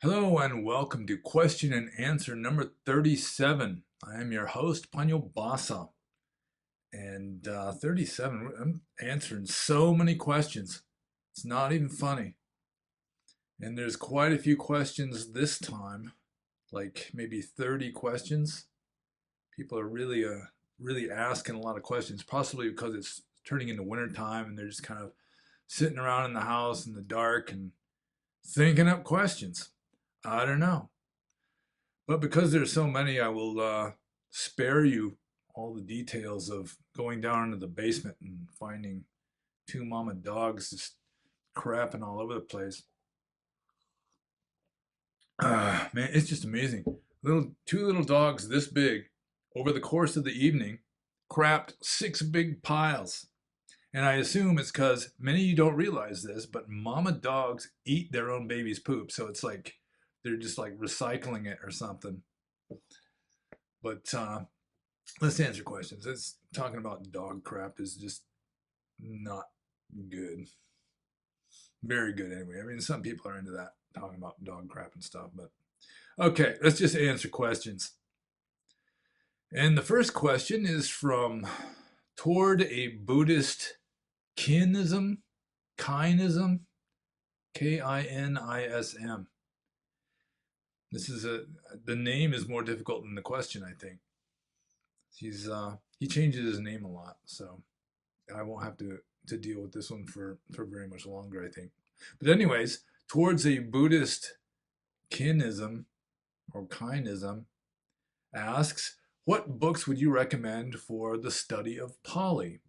Hello and welcome to question and answer number 37. I am your host, Panyo Basa. And 37, I'm answering so many questions. It's not even funny. And there's quite a few questions this time, like maybe 30 questions. People are really asking a lot of questions, possibly because it's turning into winter time and they're just kind of sitting around in the house in the dark and thinking up questions. I don't know. But because there's so many, I will spare you all the details of going down into the basement and finding two mama dogs just crapping all over the place. Man, it's just amazing. Two little dogs this big over the course of the evening crapped six big piles. And I assume it's because many of you don't realize this, but mama dogs eat their own baby's poop. So it's like they're just like recycling it or something. But let's answer questions. It's talking about dog crap is just not good. Very good anyway. I mean, some people are into that, talking about dog crap and stuff. But okay, let's just answer questions. And the first question is from Toward a Buddhist Kinism, Kinism, Kinism. This is the name is more difficult than the question, I think. He changes his name a lot, so I won't have to deal with this one for very much longer, I think. But anyways, Towards a Buddhist Kinism or Kinism asks, what books would you recommend for the study of Pali?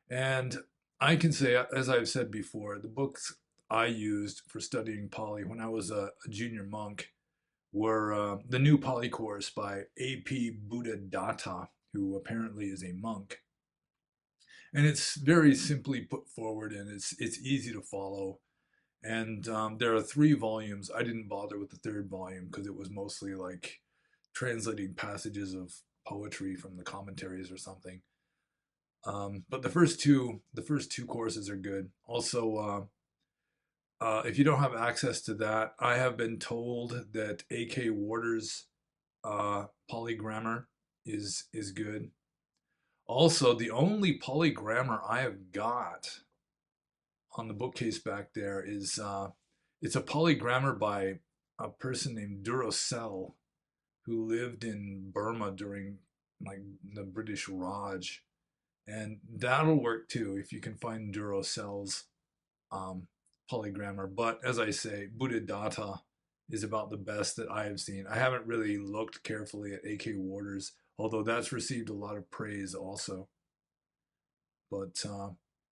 And I can say, as I've said before, the books I used for studying Pali when I was a junior monk were the New Pali Course by A.P. Buddhadatta, who apparently is a monk. And it's very simply put forward and it's easy to follow. And there are 3 volumes. I didn't bother with the third volume because it was mostly like translating passages of poetry from the commentaries or something. But the first two courses are good. Also, if you don't have access to that, I have been told that A.K. Warder's Pali grammar is good. Also, the only Pali grammar I have got on the bookcase back there is it's a Pali grammar by a person named Duracell who lived in Burma during like the British Raj, and that'll work too if you can find Duracell's um, Pali grammar. But as I say, Buddhadatta is about the best that I have seen. I haven't really looked carefully at A.K. Warder's, although that's received a lot of praise also. But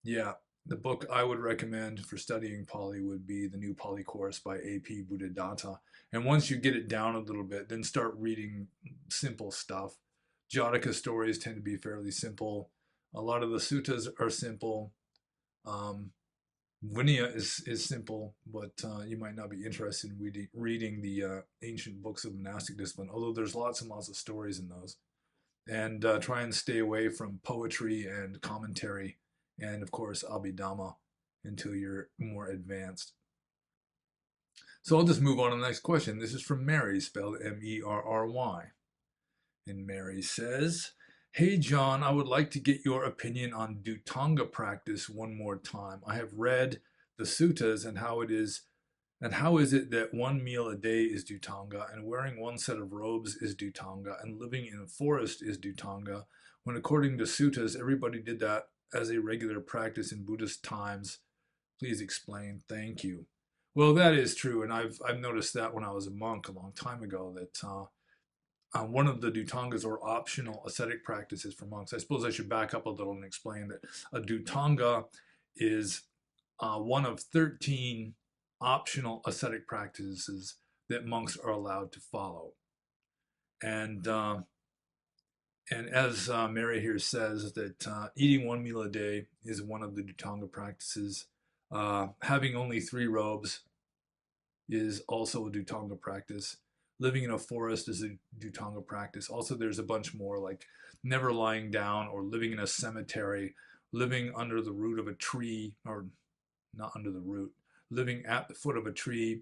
yeah, the book I would recommend for studying Pali would be the New Pali Course by A.P. Buddhadatta. And once you get it down a little bit, then start reading simple stuff. Jataka stories tend to be fairly simple. A lot of the suttas are simple. Um, Vinaya is simple, but you might not be interested in reading the ancient books of monastic discipline, although there's lots and lots of stories in those. And try and stay away from poetry and commentary, and of course, Abhidhamma until you're more advanced. So I'll just move on to the next question. This is from Mary, spelled Merry. And Mary says, Hey John, I would like to get your opinion on Dhutanga practice one more time. I have read the suttas and how is it that 1 meal a day is Dhutanga, and wearing one set of robes is Dhutanga, and living in a forest is Dhutanga, when according to suttas, everybody did that as a regular practice in Buddhist times? Please explain. Thank you. Well, that is true, and I've noticed that when I was a monk a long time ago that one of the Dhutangas or optional ascetic practices for monks. I suppose I should back up a little and explain that a Dhutanga is one of 13 optional ascetic practices that monks are allowed to follow. And as Mary here says, that eating 1 meal a day is one of the Dhutanga practices. Having only 3 robes is also a Dhutanga practice. Living in a forest is a Dhutanga practice. Also, there's a bunch more like never lying down or living in a cemetery, living under the root of a tree, or not under the root, living at the foot of a tree,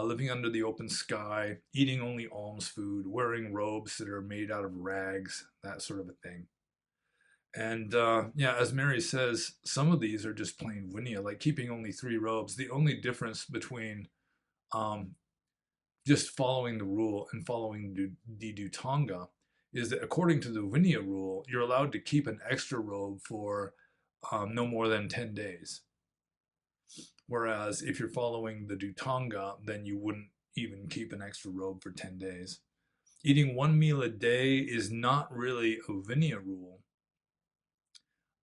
living under the open sky, eating only alms food, wearing robes that are made out of rags, that sort of a thing. And yeah, as Mary says, some of these are just plain Vinaya, like keeping only 3 robes. The only difference between um, just following the rule and following the Dutanga is that according to the Vinaya rule, you're allowed to keep an extra robe for no more than 10 days. Whereas if you're following the Dutanga, then you wouldn't even keep an extra robe for 10 days. Eating 1 meal a day is not really a Vinaya rule.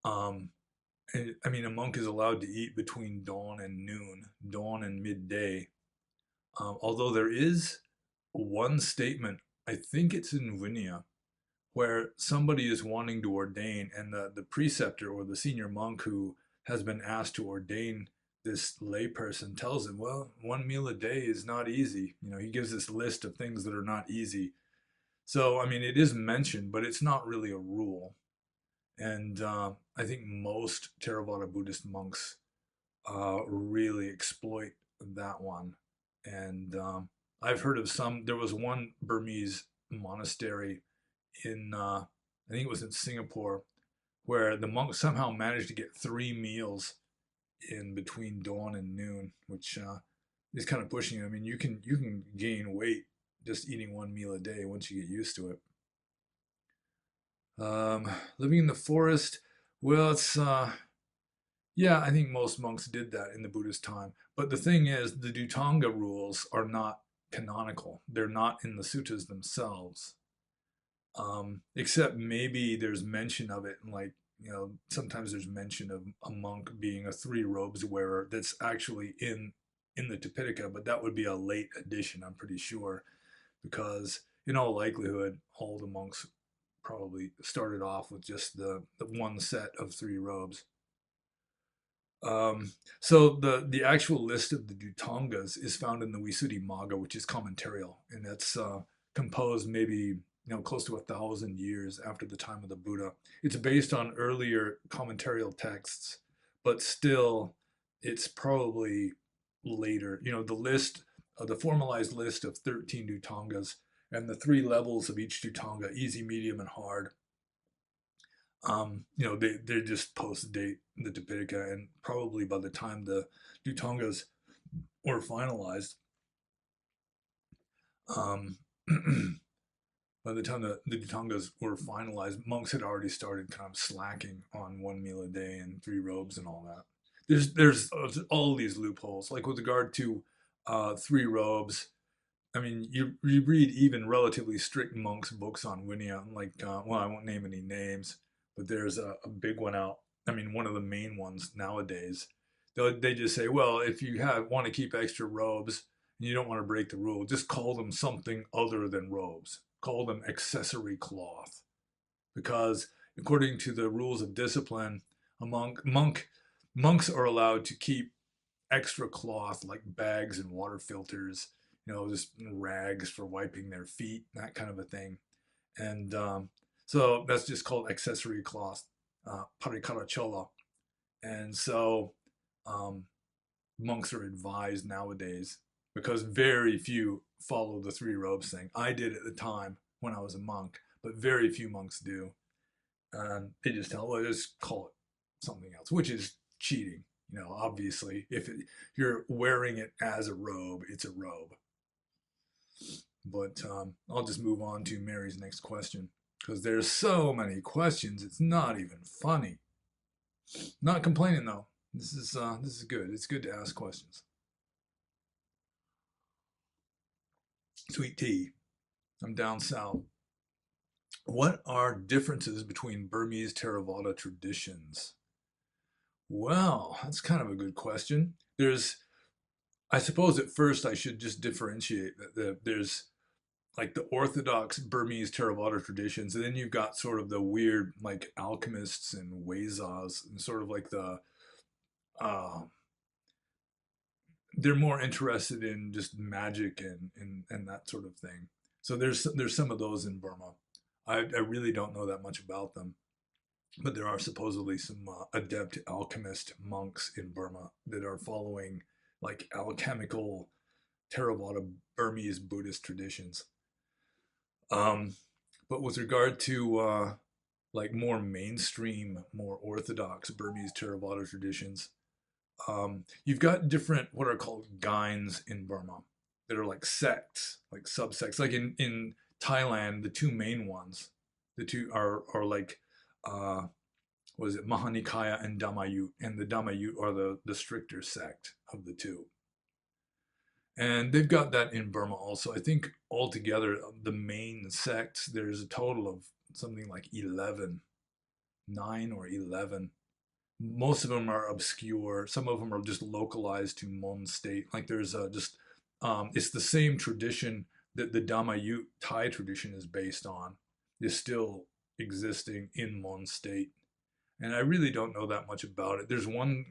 Um, I mean, a monk is allowed to eat between dawn and noon, dawn and midday. Although there is one statement, I think it's in Vinaya, where somebody is wanting to ordain, and the preceptor or the senior monk who has been asked to ordain this layperson tells him, well, 1 meal a day is not easy. You know, he gives this list of things that are not easy. So, I mean, it is mentioned, but it's not really a rule. And I think most Theravada Buddhist monks really exploit that one. And I've heard of some, there was one Burmese monastery in, I think it was in Singapore, where the monks somehow managed to get 3 meals in between dawn and noon, which is kind of pushing it. I mean, you can gain weight just eating 1 meal a day once you get used to it. Living in the forest, well, it's yeah, I think most monks did that in the Buddhist time. But the thing is, the Dutanga rules are not canonical. They're not in the suttas themselves. Except maybe there's mention of it, like, you know, sometimes there's mention of a monk being a 3 robes wearer that's actually in the Tipitaka, but that would be a late addition, I'm pretty sure, because in all likelihood, all the monks probably started off with just the one set of 3 robes. So the actual list of the Dutangas is found in the Visuddhimagga, which is commentarial, and it's composed maybe, you know, close to 1,000 years after the time of the Buddha. It's based on earlier commentarial texts, but still, it's probably later. You know, the list, the formalized list of 13 Dutangas, and the 3 levels of each Dutanga, easy, medium, and hard. You know, they just post date the Tipitaka, and probably by the time the Dutangas were finalized, um, by the time the Dutangas were finalized, monks had already started kind of slacking on 1 meal a day and 3 robes and all that. There's all these loopholes, like with regard to 3 robes. I mean, you read even relatively strict monks' books on Vinaya, like, well, I won't name any names, but there's a big one out. I mean, one of the main ones nowadays. They just say, well, if you want to keep extra robes and you don't want to break the rule, just call them something other than robes. Call them accessory cloth. Because according to the rules of discipline, monks are allowed to keep extra cloth like bags and water filters, you know, just rags for wiping their feet, that kind of a thing. And so that's just called accessory cloth, pada-paricarikas. And so um, monks are advised nowadays, because very few follow the 3 robes thing. I did at the time when I was a monk, but very few monks do. They just tell, well, just call it something else, which is cheating. You know, obviously, if you're wearing it as a robe, it's a robe. But I'll just move on to Mary's next question, because there's so many questions. It's not even funny. Not complaining though. This is good. It's good to ask questions. Sweet tea. I'm down south. What are differences between Burmese Theravada traditions? Well, that's kind of a good question. I suppose at first I should just differentiate that there's like the orthodox Burmese Theravada traditions, and then you've got sort of the weird like alchemists and Huizas, and sort of like uh, they're more interested in just magic and that sort of thing. So there's some of those in Burma. I really don't know that much about them, but there are supposedly some adept alchemist monks in Burma that are following like alchemical Theravada Burmese Buddhist traditions. Um, but with regard to like more mainstream, more orthodox Burmese Theravada traditions, you've got different what are called gynes in Burma that are like sects, like subsects. Like in Thailand, the two main ones, the two are like what is it, Mahanikaya and Dhammayut, and the Dhammayut are the stricter sect of the two. And they've got that in Burma also. I think altogether, the main sects, there's a total of something like 11, 9 or 11. Most of them are obscure. Some of them are just localized to Mon state. Like there's it's the same tradition that the Dhammayut Thai tradition is based on, is still existing in Mon state. And I really don't know that much about it. There's one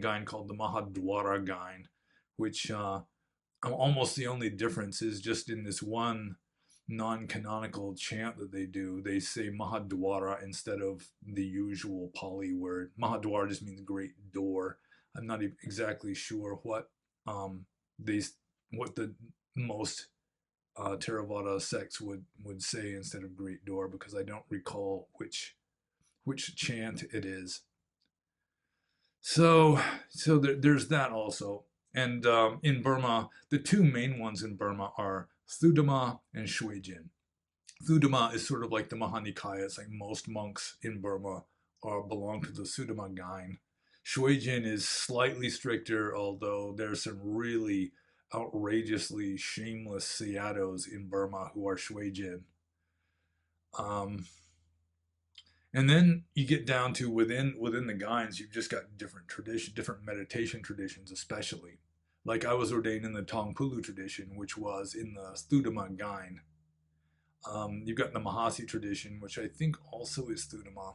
guy called the Mahadwara guy, which almost the only difference is just in this one non-canonical chant that they do. They say Mahadwara instead of the usual Pali word. Mahadwara just means great door. I'm not exactly sure what they what the most Theravada sects would say instead of great door, because I don't recall which chant it is. So there's that also. And in Burma, the two main ones in Burma are Thudama and Shuejin. Thudama is sort of like the Mahanikaya. It's like most monks in Burma belong to the Sudama Gain. Shuejin is slightly stricter, although there's some really outrageously shameless Seatos in Burma who are Shuejin. Um, and then you get down to within the Gains, you've just got different meditation traditions, especially. Like I was ordained in the Tongpulu tradition, which was in the Thudama Gain. You've got the Mahasi tradition, which I think also is Thudama.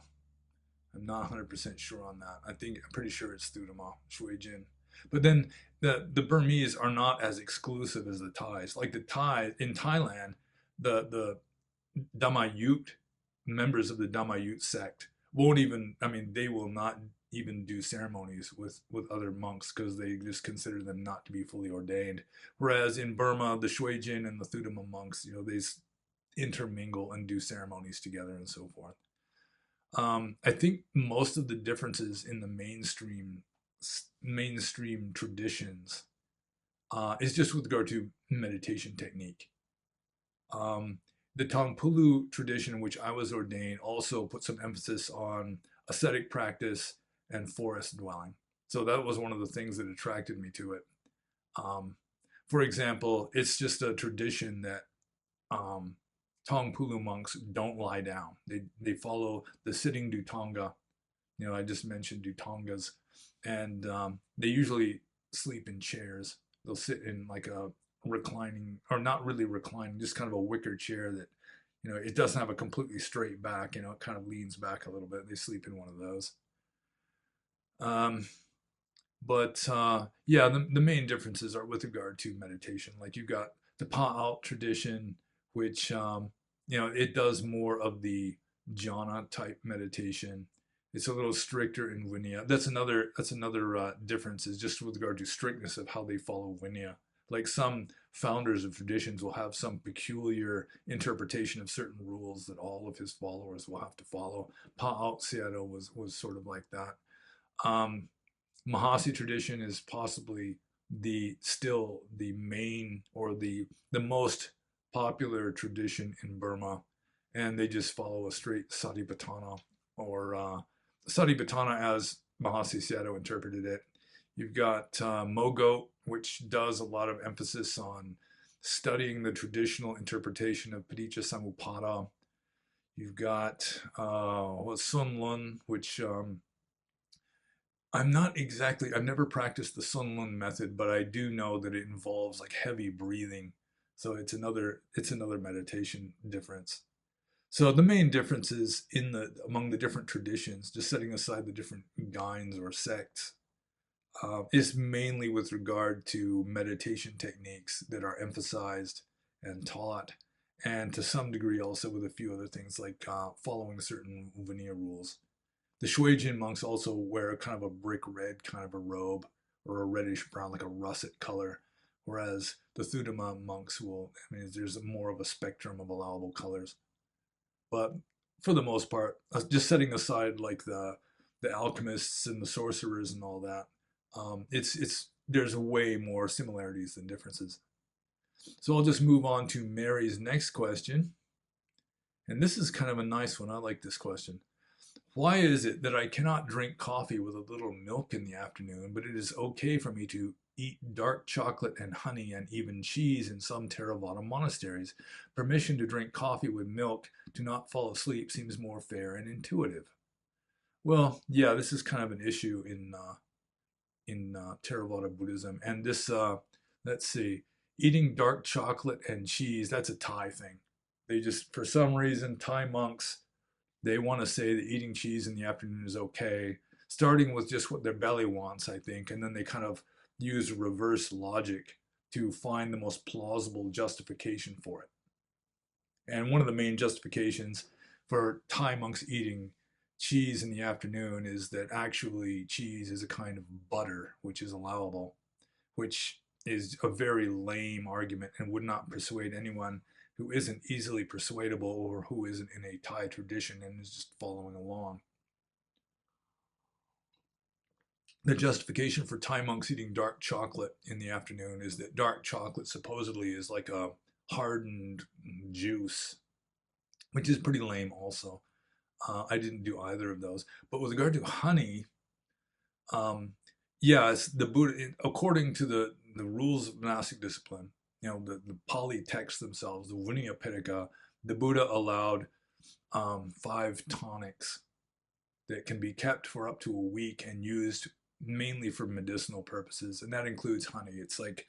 I'm not 100% sure on that. I'm pretty sure it's Thudama, Shuejin. But then the Burmese are not as exclusive as the Thais. Like the Thai in Thailand, the Dhammayut members of the Dhammayut sect won't even. I mean, they will not even do ceremonies with other monks because they just consider them not to be fully ordained. Whereas in Burma, the Shuejin and the Thudama monks, they intermingle and do ceremonies together and so forth. I think most of the differences in the mainstream traditions is just with regard to meditation technique. The Tongpulu tradition in which I was ordained also put some emphasis on ascetic practice and forest dwelling. So that was one of the things that attracted me to it. For example, it's just a tradition that Tongpulu monks don't lie down. They follow the sitting Dhutanga. I just mentioned Dhutangas, and they usually sleep in chairs. They'll sit in like a reclining, or not really reclining, just kind of a wicker chair that, it doesn't have a completely straight back. It kind of leans back a little bit. They sleep in one of those. But yeah, the main differences are with regard to meditation. Like you've got the Pa'alt tradition, which it does more of the jhana type meditation. It's a little stricter in Vinaya. That's another difference, is just with regard to strictness of how they follow Vinaya. Like some founders of traditions will have some peculiar interpretation of certain rules that all of his followers will have to follow. Pa'alt Sayadaw was sort of like that. Mahasi tradition is possibly still the main, or the most popular tradition in Burma, and they just follow a straight Satipatthana, or Satipatthana as Mahasi Sayadaw interpreted it. You've got Mogot, which does a lot of emphasis on studying the traditional interpretation of Paticca Samuppada. You've got Sun Lun, which I've never practiced the Sun Lun method, but I do know that it involves like heavy breathing. So it's another meditation difference. So the main differences among the different traditions, just setting aside the different gynes or sects, is mainly with regard to meditation techniques that are emphasized and taught, and to some degree also with a few other things like following certain Vinaya rules. The Shuejin monks also wear kind of a brick red kind of a robe, or a reddish brown, like a russet color, whereas the Thudama monks will, I mean, there's more of a spectrum of allowable colors. But for the most part, just setting aside like the alchemists and the sorcerers and all that, it's there's way more similarities than differences. So I'll just move on to Mary's next question. And this is kind of a nice one. I like this question. Why is it that I cannot drink coffee with a little milk in the afternoon, but it is okay for me to eat dark chocolate and honey and even cheese in some Theravada monasteries? Permission to drink coffee with milk to not fall asleep seems more fair and intuitive. Well, yeah, this is kind of an issue in Theravada Buddhism. And this, let's see, eating dark chocolate and cheese, that's a Thai thing. They just, for some reason, Thai monks, they want to say that eating cheese in the afternoon is okay, starting with just what their belly wants, I think, and then they kind of use reverse logic to find the most plausible justification for it. And one of the main justifications for Thai monks eating cheese in the afternoon is that actually cheese is a kind of butter, which is allowable, which is a very lame argument and would not persuade anyone who isn't easily persuadable or who isn't in a Thai tradition and is just following along. The justification for Thai monks eating dark chocolate in the afternoon is that dark chocolate supposedly is like a hardened juice, which is pretty lame also. I didn't do either of those. But with regard to honey, um, yes, the Buddha, according to the rules of monastic discipline, the Pali texts themselves, the Vinaya Pitaka, the Buddha allowed 5 tonics that can be kept for up to a week and used mainly for medicinal purposes, and that includes honey. It's like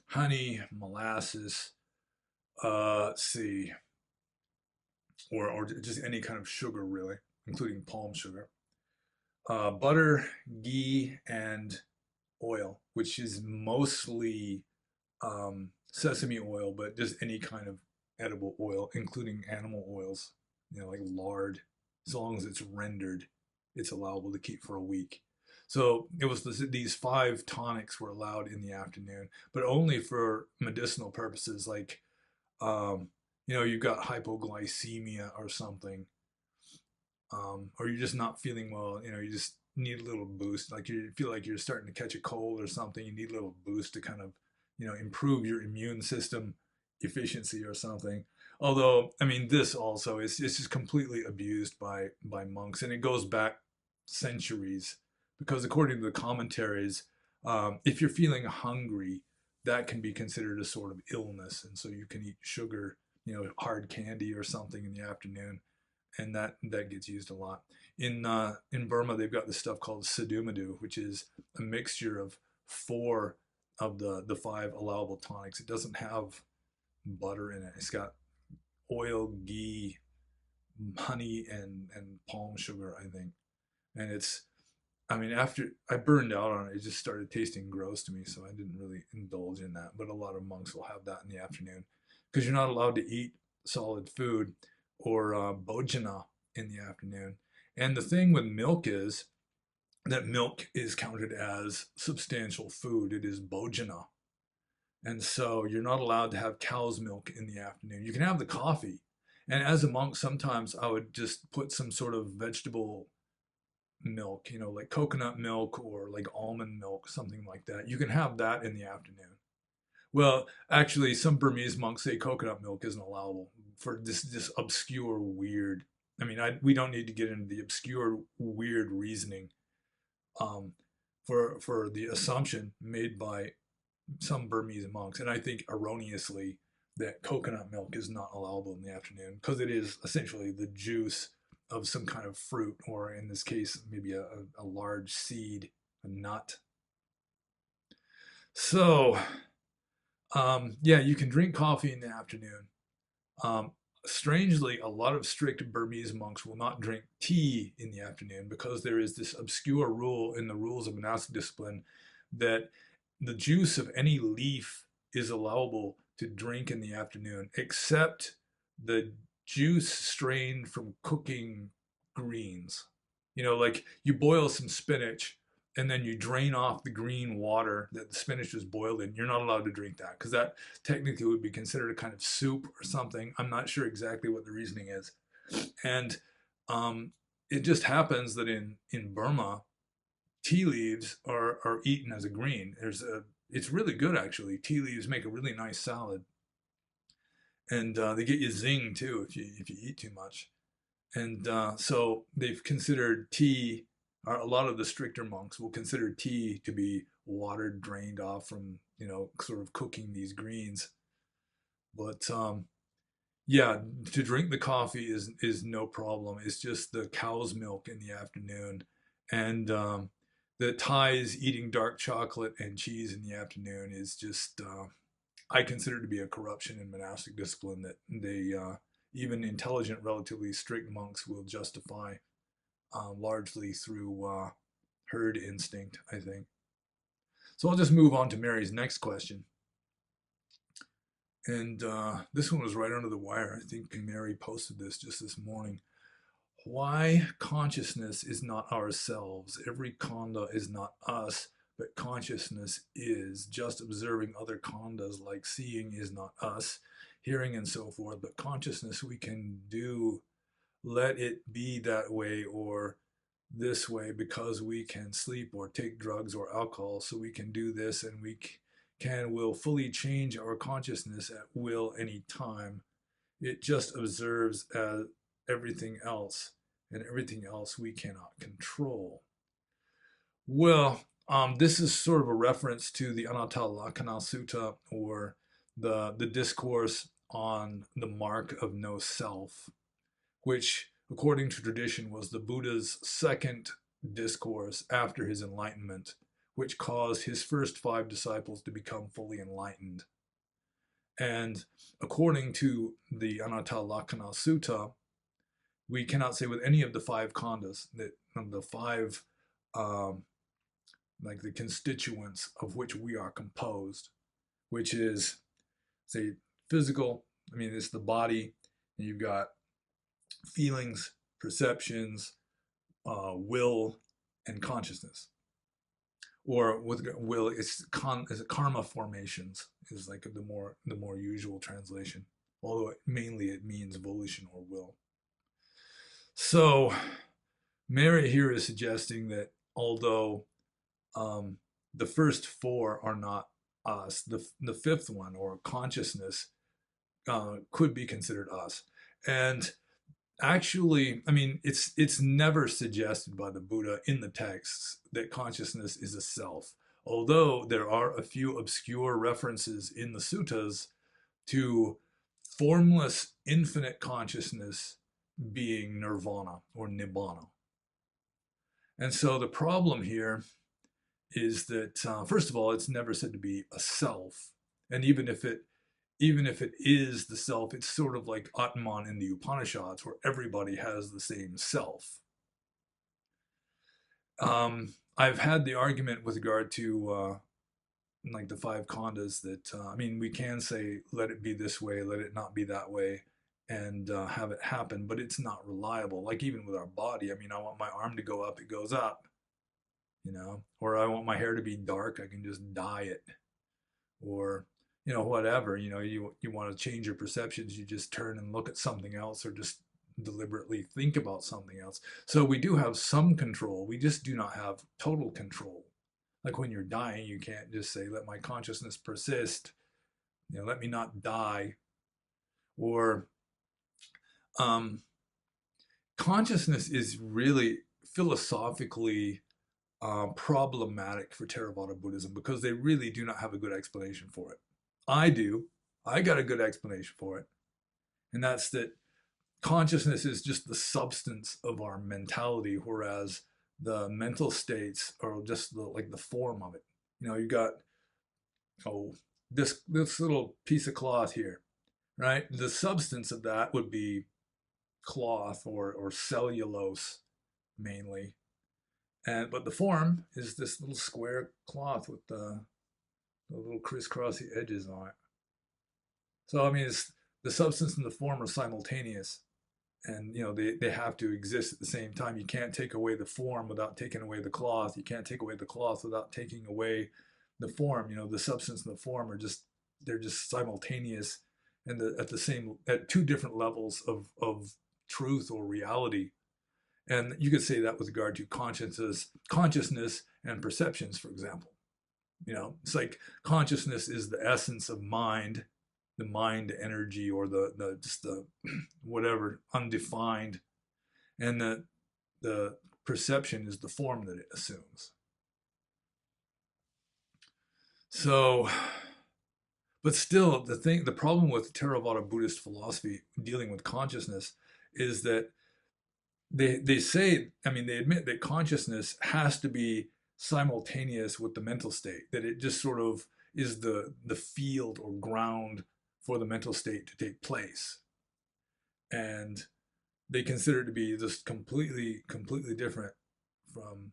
honey, molasses, let's see, or just any kind of sugar really, including palm sugar, butter, ghee, and oil, which is mostly sesame oil, but just any kind of edible oil, including animal oils, like lard. As long as it's rendered, it's allowable to keep for a week. So it was these 5 tonics were allowed in the afternoon, but only for medicinal purposes, like you've got hypoglycemia or something, or you're just not feeling well. You just need a little boost, like you feel like you're starting to catch a cold or something. You need a little boost to kind of improve your immune system efficiency or something. Although, I mean, this also is it's just completely abused by monks, and it goes back centuries, because according to the commentaries, if you're feeling hungry, that can be considered a sort of illness, and so you can eat sugar, hard candy or something in the afternoon, and that gets used a lot. In Burma, they've got this stuff called sadumadu, which is a mixture of 4 of the 5 allowable tonics. It doesn't have butter in it. It's got oil, ghee, honey, and palm sugar, I think. And it's, I mean, after I burned out on it, it just started tasting gross to me, so I didn't really indulge in that. But a lot of monks will have that in the afternoon because you're not allowed to eat solid food or bhojana in the afternoon. And the thing with milk is that milk is counted as substantial food. It is bhojana. And so you're not allowed to have cow's milk in the afternoon. You can have the coffee. And as a monk, sometimes I would just put some sort of vegetable milk, like coconut milk or like almond milk, something like that. You can have that in the afternoon. Well, actually, some Burmese monks say coconut milk isn't allowable for this obscure, weird. I mean, we don't need to get into the obscure, weird reasoning um, for the assumption made by some Burmese monks, and I think erroneously, that coconut milk is not allowable in the afternoon because it is essentially the juice of some kind of fruit, or in this case, maybe a large seed, a nut. So, yeah, you can drink coffee in the afternoon. Um, Strangely, a lot of strict Burmese monks will not drink tea in the afternoon because there is this obscure rule in the rules of monastic discipline that the juice of any leaf is allowable to drink in the afternoon, except the juice strained from cooking greens. Like you boil some spinach and then you drain off the green water that the spinach was boiled in, you're not allowed to drink that because that technically would be considered a kind of soup or something. I'm not sure exactly what the reasoning is. And um, it just happens that in Burma, tea leaves are eaten as a green. It's really good actually. Tea leaves make a really nice salad, and they get you zing too if you eat too much. And so they've considered tea, or a lot of the stricter monks will consider tea to be water drained off from, sort of cooking these greens. But yeah, to drink the coffee is no problem. It's just the cow's milk in the afternoon, and the Thais eating dark chocolate and cheese in the afternoon is just I consider it to be a corruption in monastic discipline that they even intelligent, relatively strict monks will justify largely through herd instinct, I think. So I'll just move on to Mary's next question. And this one was right under the wire. I think Mary posted this just this morning. Why consciousness is not ourselves. Every khandha is not us, but consciousness is. Just observing other khandhas like seeing is not us, hearing and so forth, but consciousness we can do, let it be that way or this way because we can sleep or take drugs or alcohol, so we can do this and we will fully change our consciousness at will any time. It just observes as everything else, and everything else we cannot control. Well, this is sort of a reference to the Anatta Lakkhana Sutta, or the discourse on the mark of no self, which, according to tradition, was the Buddha's second discourse after his enlightenment, which caused his first 5 disciples to become fully enlightened. And according to the Anatta Lakkhana Sutta, we cannot say with any of the 5 khandhas that the 5 like the constituents of which we are composed, which is, say, physical. I mean, it's the body, and you've got feelings, perceptions, will, and consciousness. Or with will, it's karma formations is like the more usual translation, although mainly it means volition or will. So Mary here is suggesting that although the first 4 are not us, the fifth one, or consciousness, could be considered us. And actually, I mean, it's never suggested by the Buddha in the texts that consciousness is a self, although there are a few obscure references in the suttas to formless infinite consciousness being nirvana or nibbana. And so the problem here is that first of all, it's never said to be a self, and even if it is the self, it's sort of like Atman in the Upanishads, where everybody has the same self. I've had the argument with regard to like the 5 khandhas that I mean, we can say let it be this way, let it not be that way, and have it happen, but it's not reliable. Like even with our body, I mean, I want my arm to go up, it goes up, or I want my hair to be dark, I can just dye it, or whatever. You want to change your perceptions, you just turn and look at something else, or just deliberately think about something else. So we do have some control, we just do not have total control. Like when you're dying, you can't just say let my consciousness persist, let me not die. Or consciousness is really philosophically problematic for Theravada Buddhism because they really do not have a good explanation for it. I do. I got a good explanation for it. And that's that consciousness is just the substance of our mentality, whereas the mental states are just like the form of it. You got, this little piece of cloth here, right? The substance of that would be cloth or cellulose mainly. But the form is this little square cloth with the little crisscrossy edges on it. So I mean, the substance and the form are simultaneous, and they have to exist at the same time. You can't take away the form without taking away the cloth. You can't take away the cloth without taking away the form. The substance and the form are just they're just simultaneous, and at two different levels of truth or reality. And you could say that with regard to consciousness and perceptions, for example. It's like consciousness is the essence of mind, the mind energy, or the just the whatever undefined, and the perception is the form that it assumes. So, but still, the problem with Theravada Buddhist philosophy dealing with consciousness is that they say, I mean, they admit that consciousness has to be simultaneous with the mental state, that it just sort of is the field or ground for the mental state to take place. And they consider it to be just completely different from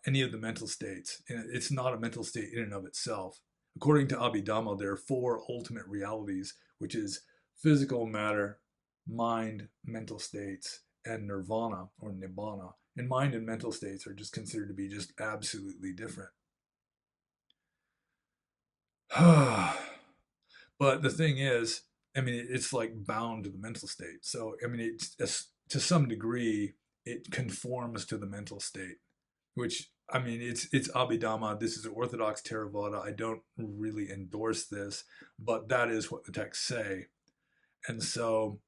any of the mental states. And it's not a mental state in and of itself. According to Abhidhamma, there are four ultimate realities, which is physical matter, mind, mental states, and nirvana or nibbana. And mind and mental states are just considered to be just absolutely different. But the thing is, I mean, it's like bound to the mental state. So, I mean, it's to some degree, it conforms to the mental state, which, I mean, it's Abhidhamma. This is Orthodox Theravada. I don't really endorse this, but that is what the texts say. And so,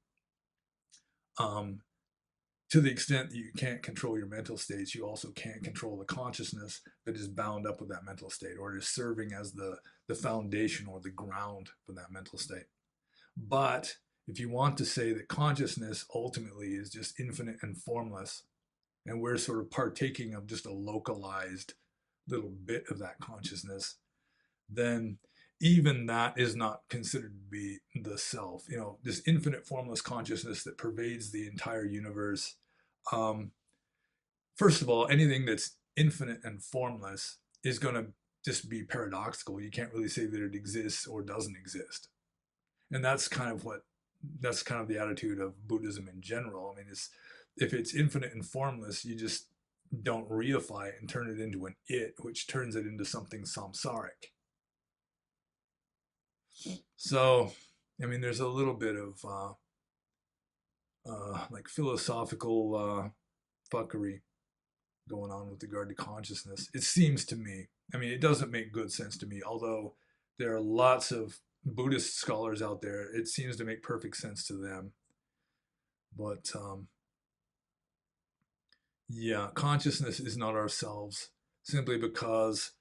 to the extent that you can't control your mental states, you also can't control the consciousness that is bound up with that mental state, or is serving as the foundation or the ground for that mental state. But if you want to say that consciousness ultimately is just infinite and formless, and we're sort of partaking of just a localized little bit of that consciousness, then even that is not considered to be the self. This infinite formless consciousness that pervades the entire universe. First of all, anything that's infinite and formless is going to just be paradoxical. You can't really say that it exists or doesn't exist. And that's kind of the attitude of Buddhism in general. I mean, if it's infinite and formless, you just don't reify it and turn it into an it, which turns it into something samsaric. So, I mean, there's a little bit of like philosophical fuckery going on with regard to consciousness. It seems to me. I mean, it doesn't make good sense to me, although there are lots of Buddhist scholars out there. It seems to make perfect sense to them. But yeah, consciousness is not ourselves simply because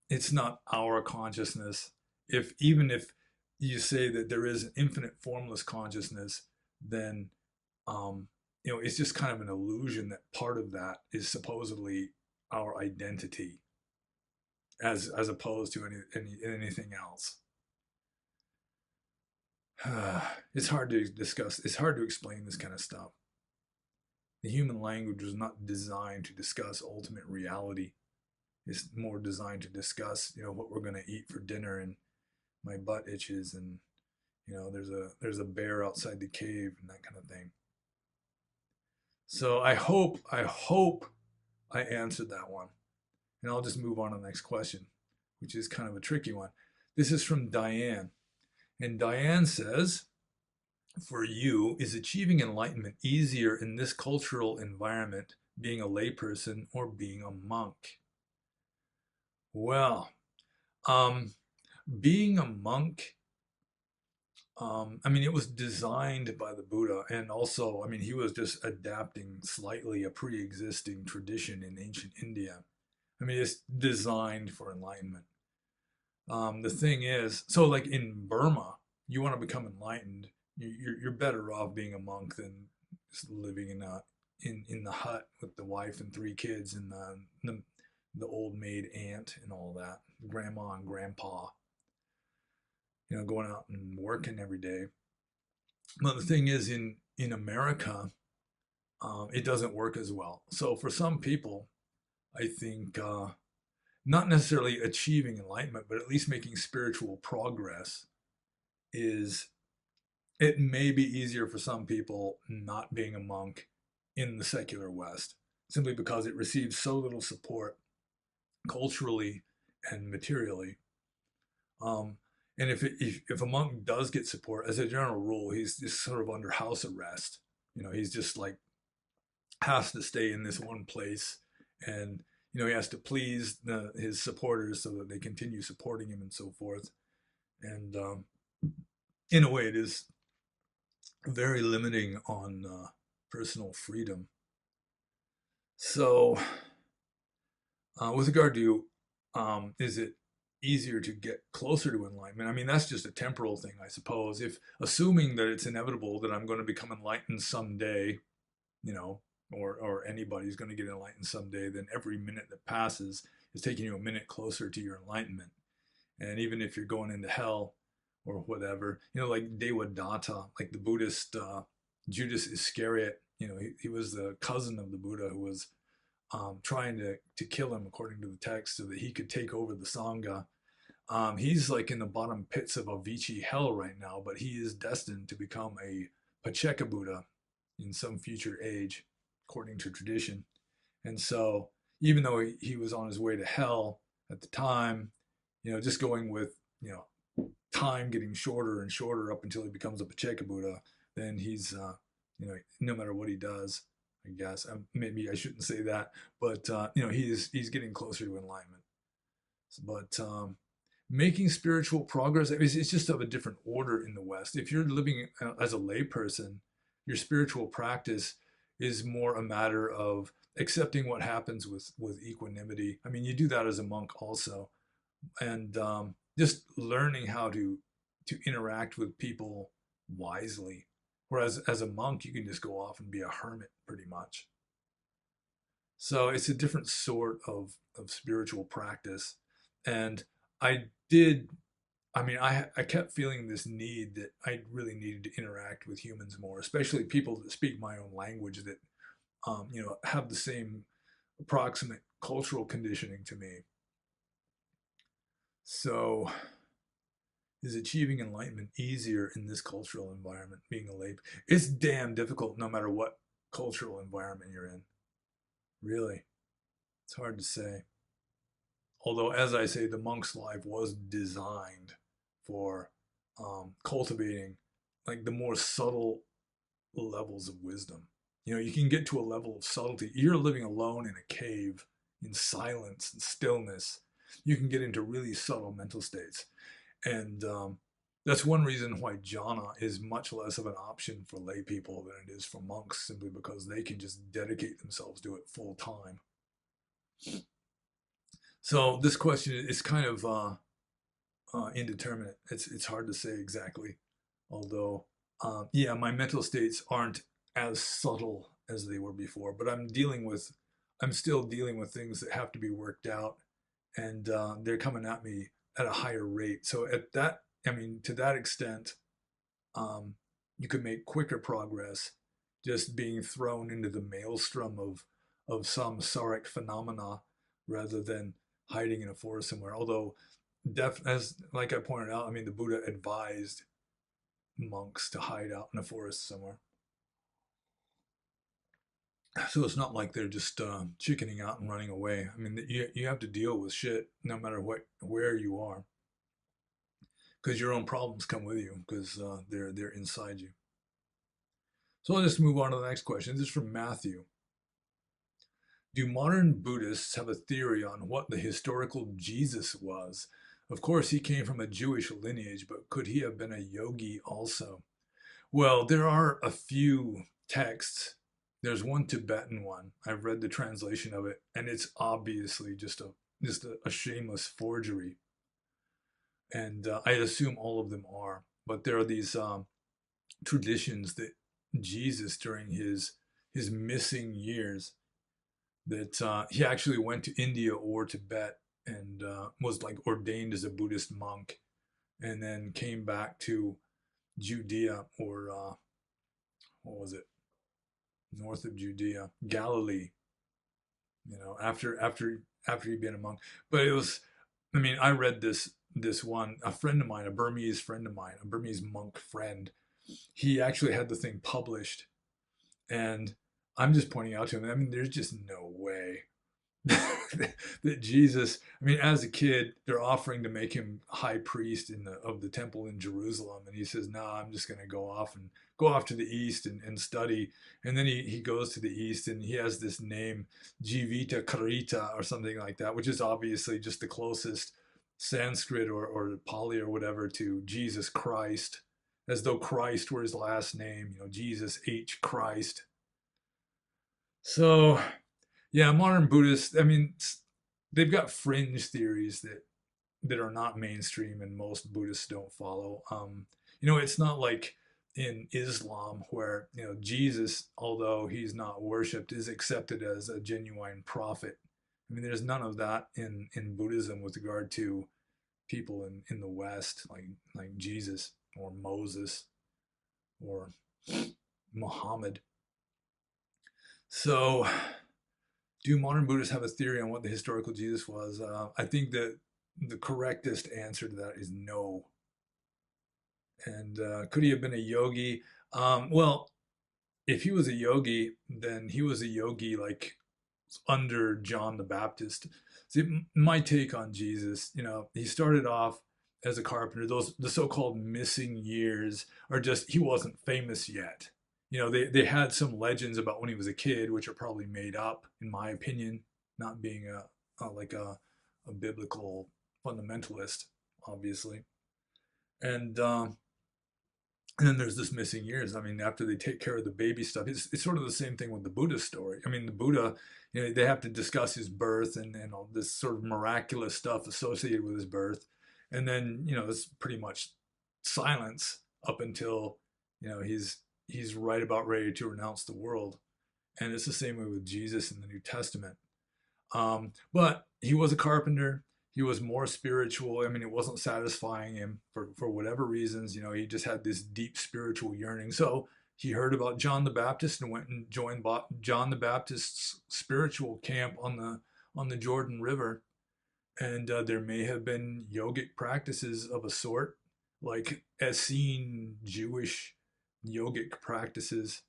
it's not our consciousness. Even if you say that there is an infinite formless consciousness, then it's just kind of an illusion that part of that is supposedly our identity, as opposed to anything else. It's hard to discuss. It's hard to explain this kind of stuff. The human language was not designed to discuss ultimate reality. It's more designed to discuss, what we're going to eat for dinner, and my butt itches, and there's a bear outside the cave, and that kind of thing. So I hope I answered that one, and I'll just move on to the next question, which is kind of a tricky one. This is from Diane, and Diane says, for you, is achieving enlightenment easier in this cultural environment, being a layperson or being a monk? Well, being a monk, I mean, it was designed by the Buddha, and also, I mean, he was just adapting slightly a pre-existing tradition in ancient India. I mean, it's designed for enlightenment. The thing is, so like in Burma, you want to become enlightened, you're better off being a monk than just living in the hut with the wife and three kids and the old maid aunt and all that, grandma and grandpa, going out and working every day. But the thing is, in America, it doesn't work as well. So for some people, I think not necessarily achieving enlightenment, but at least making spiritual progress is it may be easier for some people not being a monk in the secular West, simply because it receives so little support culturally and materially. Um, and if a monk does get support, as a general rule, he's just sort of under house arrest. He's just like has to stay in this one place, and he has to please his supporters so that they continue supporting him and so forth. And in a way, it is very limiting on personal freedom. So, with regard to is it easier to get closer to enlightenment? I mean, that's just a temporal thing, I suppose. If assuming that it's inevitable that I'm going to become enlightened someday, you know, or anybody's going to get enlightened someday, then every minute that passes is taking you a minute closer to your enlightenment. And even if you're going into hell or whatever, like Devadatta, like the Buddhist Judas Iscariot, he was the cousin of the Buddha who was trying to kill him according to the text so that he could take over the Sangha. He's like in the bottom pits of Avicii hell right now, but he is destined to become a Pacceka Buddha in some future age, according to tradition. And so, even though he was on his way to hell at the time, just going with, time getting shorter and shorter up until he becomes a Pacceka Buddha, then he's, no matter what he does, I guess, maybe I shouldn't say that, but, he's getting closer to enlightenment. But making spiritual progress, it's just of a different order in the West. If you're living as a layperson, your spiritual practice is more a matter of accepting what happens with equanimity. I mean, you do that as a monk also, and just learning how to interact with people wisely. Whereas as a monk, you can just go off and be a hermit pretty much. So it's a different sort of spiritual practice. And I did, I mean, I kept feeling this need that I really needed to interact with humans more, especially people that speak my own language that, have the same approximate cultural conditioning to me. So is achieving enlightenment easier in this cultural environment, being a lay? It's damn difficult no matter what cultural environment you're in. Really, it's hard to say. Although, as I say, the monk's life was designed for cultivating like the more subtle levels of wisdom. You can get to a level of subtlety. You're living alone in a cave in silence and stillness. You can get into really subtle mental states. And that's one reason why jhana is much less of an option for lay people than it is for monks, simply because they can just dedicate themselves to it full time. So this question is kind of indeterminate. It's hard to say exactly. Although, yeah, my mental states aren't as subtle as they were before, but I'm still dealing with things that have to be worked out, and they're coming at me at a higher rate. So at that, I mean, to that extent, you could make quicker progress just being thrown into the maelstrom of some samsaric phenomena rather than hiding in a forest somewhere. Although, as like I pointed out, I mean, the Buddha advised monks to hide out in a forest somewhere. So it's not like they're just chickening out and running away. I mean, you have to deal with shit no matter where you are, because your own problems come with you because they're inside you. So I'll just move on to the next question. This is from Matthew. Do modern Buddhists have a theory on what the historical Jesus was? Of course, he came from a Jewish lineage, but could he have been a yogi also? Well, there are a few texts. There's one Tibetan one. I've read the translation of it, and it's obviously just a shameless forgery. And I assume all of them are. But there are these traditions that Jesus, during his missing years, that he actually went to India or Tibet and was like ordained as a Buddhist monk, and then came back to Judea or what was it, north of Judea, Galilee. After he'd been a monk. But it was, I mean, I read this one, a friend of mine, a Burmese friend of mine, a Burmese monk friend, he actually had the thing published. And I'm just pointing out to him, I mean, there's just no way that Jesus, I mean, as a kid, they're offering to make him high priest of the temple in Jerusalem. And he says, no, I'm just going to go off to the east and study. And then he goes to the east and he has this name, Jivita Karita or something like that, which is obviously just the closest Sanskrit or Pali or whatever to Jesus Christ, as though Christ were his last name, Jesus H. Christ. So yeah, modern Buddhists, I mean, they've got fringe theories that are not mainstream and most Buddhists don't follow. It's not like in Islam where, Jesus, although he's not worshipped, is accepted as a genuine prophet. I mean, there's none of that in Buddhism with regard to people in the West, like Jesus or Moses or Muhammad. So do modern Buddhists have a theory on what the historical Jesus was? I think that the correctest answer to that is no. And could he have been a yogi? Well, if he was a yogi, then he was a yogi like under John the Baptist. See, my take on Jesus, he started off as a carpenter. The so-called missing years are just he wasn't famous yet. They had some legends about when he was a kid, which are probably made up, in my opinion, not being a biblical fundamentalist, obviously. And then there's this missing years. I mean, after they take care of the baby stuff, it's sort of the same thing with the Buddha story. I mean, the Buddha, they have to discuss his birth and all this sort of miraculous stuff associated with his birth. And then, it's pretty much silence up until, he's right about ready to renounce the world. And it's the same way with Jesus in the New Testament. But he was a carpenter. He was more spiritual. I mean, it wasn't satisfying him for whatever reasons. He just had this deep spiritual yearning. So he heard about John the Baptist and went and joined John the Baptist's spiritual camp on the Jordan River. And there may have been yogic practices of a sort, like Essene Jewish yogic practices.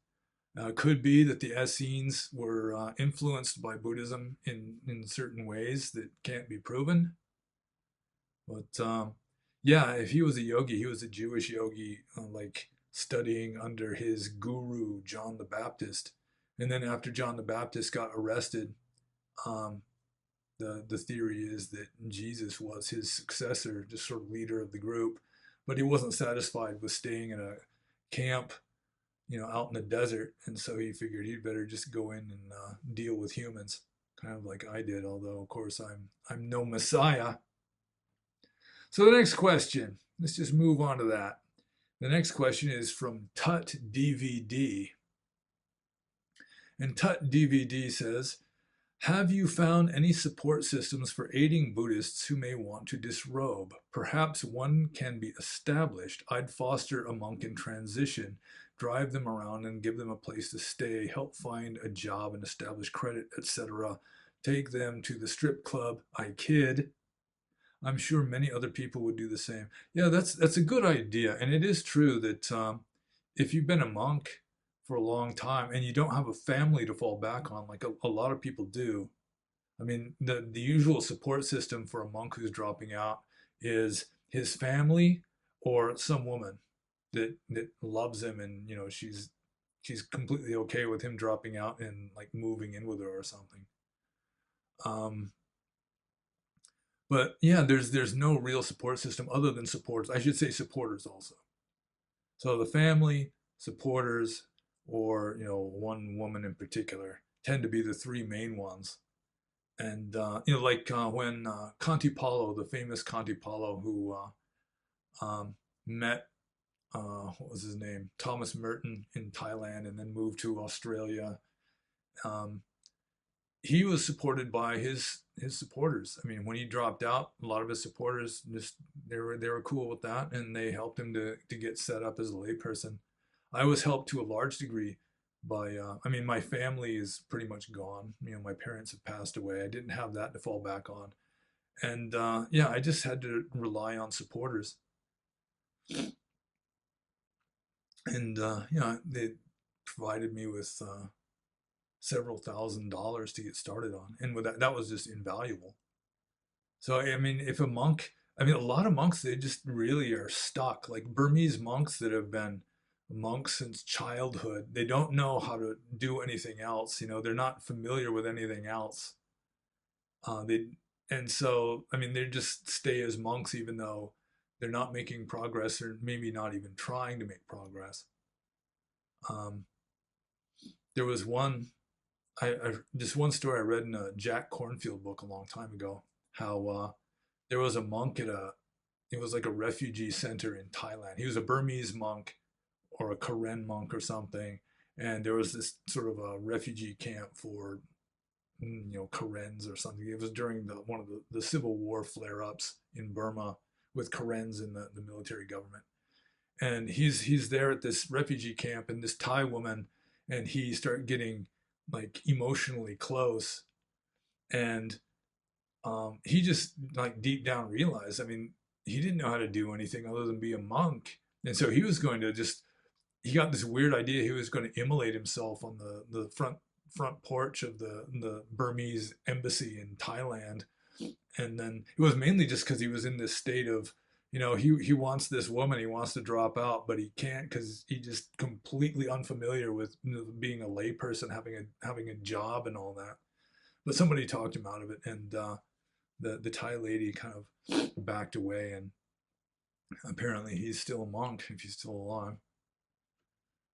Could be that the Essenes were influenced by Buddhism in certain ways that can't be proven. But yeah, if he was a yogi, he was a Jewish yogi, like studying under his guru, John the Baptist. And then after John the Baptist got arrested, um, the theory is that Jesus was his successor, just sort of leader of the group. But he wasn't satisfied with staying in a camp out in the desert. And so he figured he'd better just go in and deal with humans, kind of like I did, although, of course, I'm no messiah. So the next question, let's just move on to that. The next question is from Tut DVD. And Tut DVD says, have you found any support systems for aiding Buddhists who may want to disrobe? Perhaps one can be established. I'd foster a monk in transition, drive them around and give them a place to stay, help find a job and establish credit, etc. Take them to the strip club. I kid. I'm sure many other people would do the same. Yeah, that's a good idea. And it is true that if you've been a monk for a long time and you don't have a family to fall back on, like a lot of people do. I mean, the usual support system for a monk who's dropping out is his family or some woman that loves him and she's completely okay with him dropping out and like moving in with her or something. Um, but yeah, there's no real support system other than supporters. I should say supporters also. So the family, supporters, or one woman in particular tend to be the three main ones. And like when Kantipalo, the famous Kantipalo, who met what was his name, Thomas Merton in Thailand, and then moved to Australia. Um, he was supported by his supporters. I mean, when he dropped out, a lot of his supporters just they were cool with that, and they helped him to get set up as a layperson. I was helped to a large degree by I mean, my family is pretty much gone. My parents have passed away. I didn't have that to fall back on, and yeah, I just had to rely on supporters. And they provided me with several $1,000s to get started on, and with that was just invaluable. So I mean, if a monk, I mean, a lot of monks, they just really are stuck. Like Burmese monks that have been monks since childhood, they don't know how to do anything else. They're not familiar with anything else. They and so I mean, they just stay as monks even though they're not making progress or maybe not even trying to make progress. Um, there was this one story I read in a Jack Cornfield book a long time ago. How there was a monk it was like a refugee center in Thailand. He was a Burmese monk or a Karen monk or something, and there was this sort of a refugee camp for Karens or something. It was during one of the civil war flare-ups in Burma with Karens in the military government. And he's there at this refugee camp, and this Thai woman and he start getting like emotionally close, and he just like deep down realized, I mean, he didn't know how to do anything other than be a monk, and so he was going to just he got this weird idea he was going to immolate himself on the front porch of the Burmese embassy in Thailand. And then it was mainly just because he was in this state of, he wants this woman, he wants to drop out, but he can't because he's just completely unfamiliar with being a layperson, having a job and all that. But somebody talked him out of it, and the Thai lady kind of backed away, and apparently he's still a monk if he's still alive.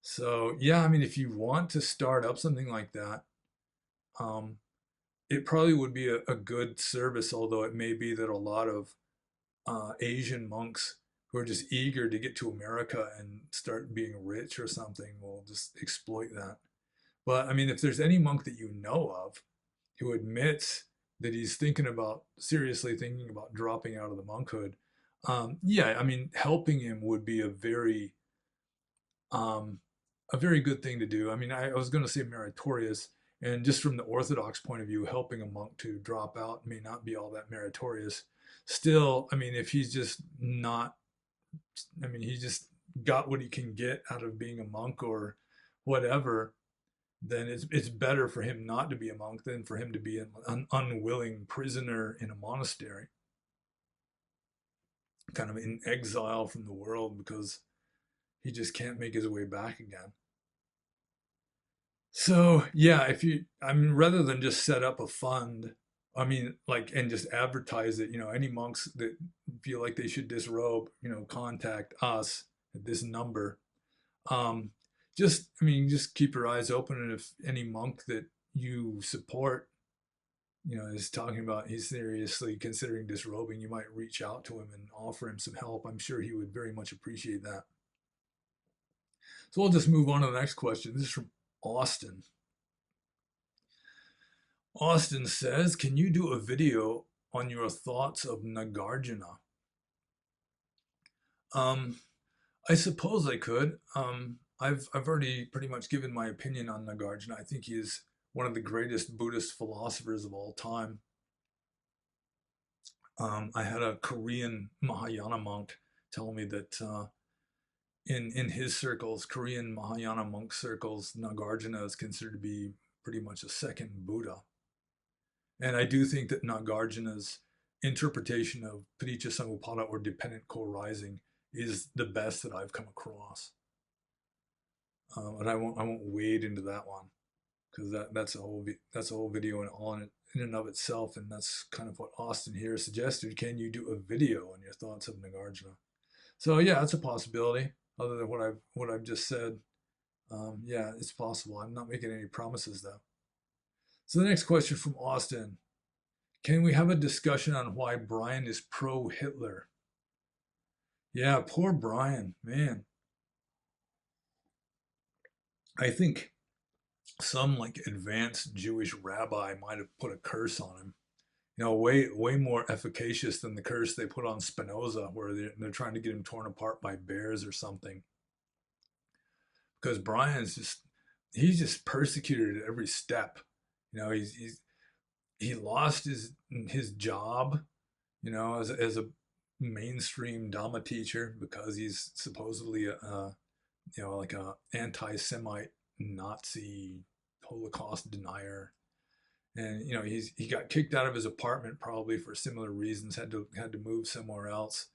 So yeah, I mean, if you want to start up something like that, um, it probably would be a good service, although it may be that a lot of Asian monks who are just eager to get to America and start being rich or something will just exploit that. But I mean, if there's any monk that you know of who admits that he's seriously thinking about dropping out of the monkhood, yeah, I mean, helping him would be um, a very good thing to do. I mean, I was going to say meritorious, and just from the Orthodox point of view, helping a monk to drop out may not be all that meritorious. Still, I mean, if he's just not, I mean, he just got what he can get out of being a monk or whatever, then it's better for him not to be a monk than for him to be an unwilling prisoner in a monastery, kind of in exile from the world because he just can't make his way back again. So yeah, I mean, rather than just set up a fund, I mean, like, and just advertise it, any monks that feel like they should disrobe, contact us at this number. Um, I mean, just keep your eyes open, and if any monk that you support, is talking about he's seriously considering disrobing, you might reach out to him and offer him some help. I'm sure he would very much appreciate that. So we'll just move on to the next question. This is from Austin. Austin says, can you do a video on your thoughts of Nagarjuna? Um, I suppose I could. I've already pretty much given my opinion on Nagarjuna. I think he is one of the greatest Buddhist philosophers of all time. I had a Korean Mahayana monk tell me that in his circles, Korean Mahayana monk circles, Nagarjuna is considered to be pretty much a second Buddha. And I do think that Nagarjuna's interpretation of Paticca Samuppada, or dependent co-arising, is the best that I've come across. And I won't wade into that one because that's a whole video in and of itself, and that's kind of what Austin here suggested. Can you do a video on your thoughts of Nagarjuna? So yeah, that's a possibility. Other than what I've just said, yeah, it's possible. I'm not making any promises though. So the next question from Austin: can we have a discussion on why Brian is pro-Hitler? Yeah, poor Brian, man. I think some like advanced Jewish rabbi might have put a curse on him. Way more efficacious than the curse they put on Spinoza, where they're trying to get him torn apart by bears or something. Because he's just persecuted at every step. He lost his job, as a mainstream Dhamma teacher because he's supposedly like a anti-Semite Nazi Holocaust denier. And he got kicked out of his apartment probably for similar reasons, had to move somewhere else.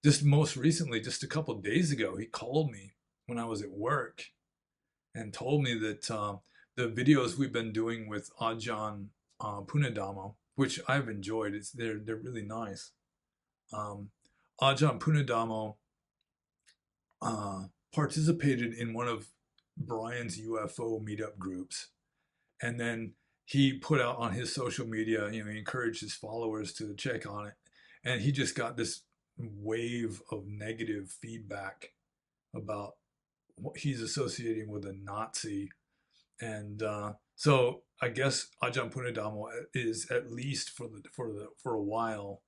Just most recently, just a couple of days ago, he called me when I was at work and told me that the videos we've been doing with Ajahn Punadamo, which I've enjoyed, they're really nice. Ajahn Punadamo participated in one of Brian's UFO meetup groups, and then he put out on his social media, he encouraged his followers to check on it, and he just got this wave of negative feedback about what he's associating with a Nazi. And so I guess Ajahn Punadamo is, at least for a while,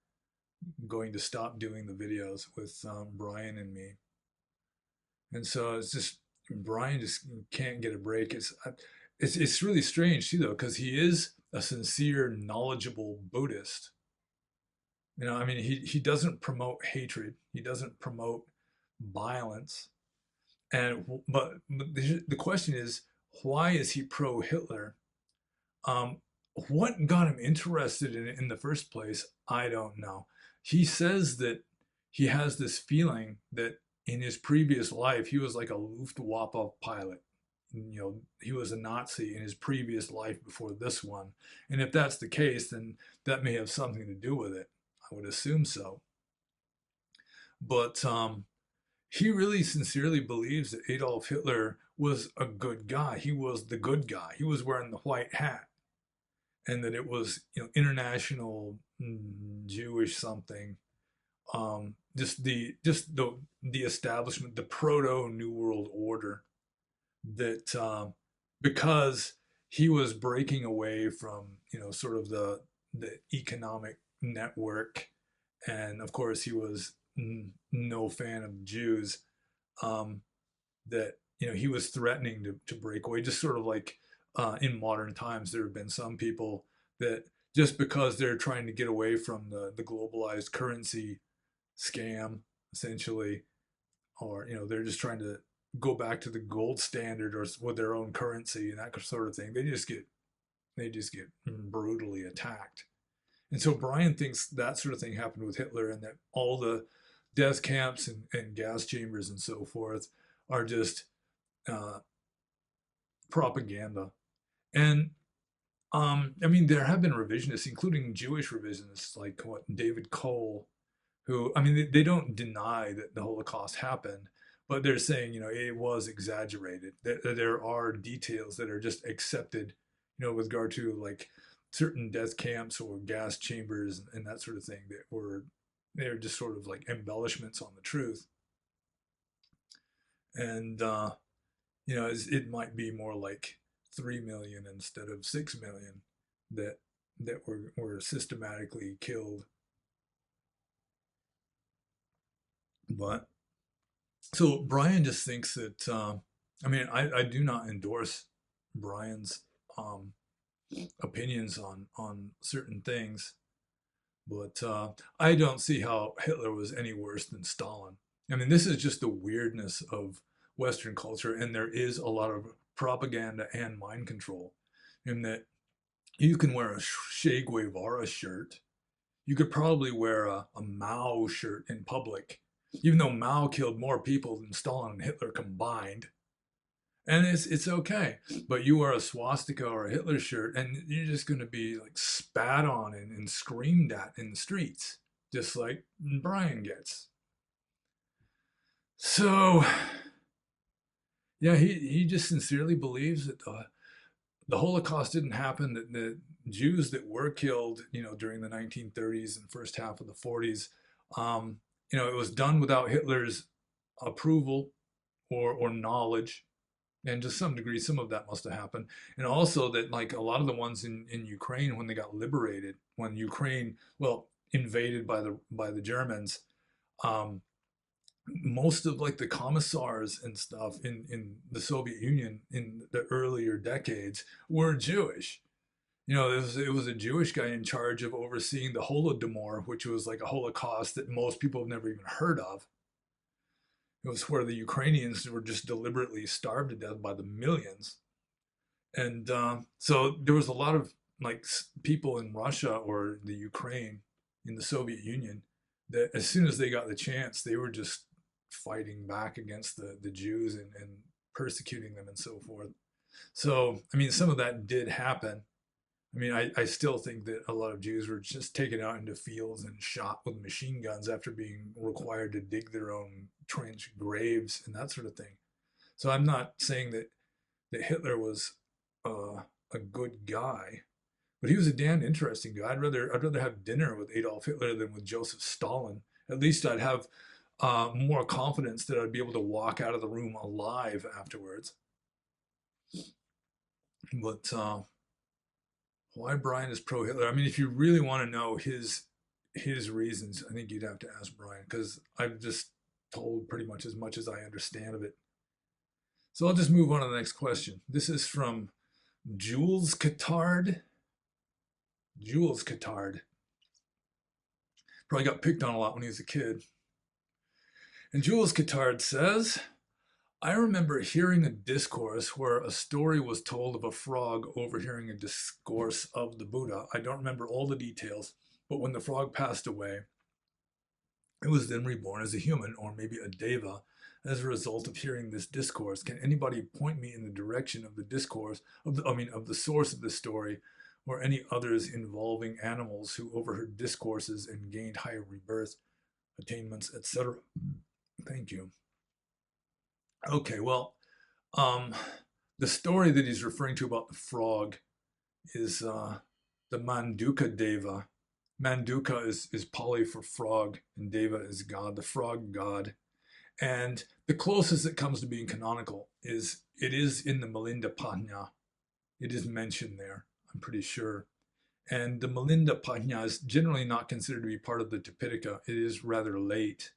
going to stop doing the videos with Brian and me. And so it's just, Brian just can't get a break. It's really strange too, though, because he is a sincere, knowledgeable Buddhist. I mean, he doesn't promote hatred. He doesn't promote violence. But the question is, why is he pro-Hitler? Um, what got him interested in it in the first place? I don't know. He says that he has this feeling that in his previous life he was like a Luftwaffe pilot. He was a Nazi in his previous life before this one. And if that's the case, then that may have something to do with it. I would assume so. But he really sincerely believes that Adolf Hitler was a good guy. He was the good guy. He was wearing the white hat. And that it was, international Jewish something. The establishment, the proto New World Order, that because he was breaking away from sort of the economic network, and of course he was no fan of Jews, that he was threatening to break away, just sort of like in modern times there have been some people that just because they're trying to get away from the globalized currency scam essentially, or they're just trying to go back to the gold standard or with their own currency and that sort of thing, they just get brutally attacked. And so Brian thinks that sort of thing happened with Hitler, and that all the death camps and gas chambers and so forth are just uh, propaganda. And I mean, there have been revisionists, including Jewish revisionists, like David Cole, who, I mean, they don't deny that the Holocaust happened, but they're saying, it was exaggerated. There are details that are just accepted, with regard to like certain death camps or gas chambers and that sort of thing, they're just sort of like embellishments on the truth. And it might be more like 3 million instead of 6 million that were systematically killed. But so Brian just thinks that I mean, I do not endorse Brian's opinions on certain things, but I don't see how Hitler was any worse than Stalin. I mean, this is just the weirdness of Western culture, and there is a lot of propaganda and mind control in that you can wear a Che Guevara shirt. You could probably wear a Mao shirt in public, even though Mao killed more people than Stalin and Hitler combined. And it's okay. But you wear a swastika or a Hitler shirt, and you're just going to be like spat on and screamed at in the streets, just like Brian gets. So, yeah, he just sincerely believes that the Holocaust didn't happen, that the Jews that were killed, during the 1930s and first half of the 40s, it was done without Hitler's approval or knowledge. And to some degree, some of that must have happened. And also that, like, a lot of the ones in Ukraine, when they got liberated, when Ukraine, well, invaded by the Germans, um, most of like the commissars and stuff in the Soviet Union in the earlier decades were Jewish. It was a Jewish guy in charge of overseeing the Holodomor, which was like a Holocaust that most people have never even heard of. It was where the Ukrainians were just deliberately starved to death by the millions. And so there was a lot of like people in Russia or the Ukraine in the Soviet Union that as soon as they got the chance, they were just fighting back against the Jews and persecuting them and so forth. So, I mean, some of that did happen. I mean, I still think that a lot of Jews were just taken out into fields and shot with machine guns after being required to dig their own trench graves and that sort of thing. So I'm not saying that Hitler was a good guy, but he was a damn interesting guy. I'd rather have dinner with Adolf Hitler than with Joseph Stalin. At least I'd have more confidence that I'd be able to walk out of the room alive afterwards. But why Brian is pro Hitler? I mean, if you really want to know his reasons, I think you'd have to ask Brian because I've just told pretty much as I understand of it. So I'll just move on to the next question. This is from Jules Catard. Jules Catard. Probably got picked on a lot when he was a kid. And Jules Catard says, I remember hearing a discourse where a story was told of a frog overhearing a discourse of the Buddha. I don't remember all the details, but when the frog passed away, it was then reborn as a human or maybe a deva as a result of hearing this discourse. Can anybody point me in the direction of the discourse of the source of the story or any others involving animals who overheard discourses and gained higher rebirth, attainments, etc.? Thank you. Okay, well, the story that he's referring to about the frog is the Manduka Deva. Manduka is Pali for frog, and Deva is God, the frog god. And the closest it comes to being canonical is it is in the Milinda Panya. It is mentioned there, I'm pretty sure. And the Milinda Panya is generally not considered to be part of the Tipitaka. It is rather late.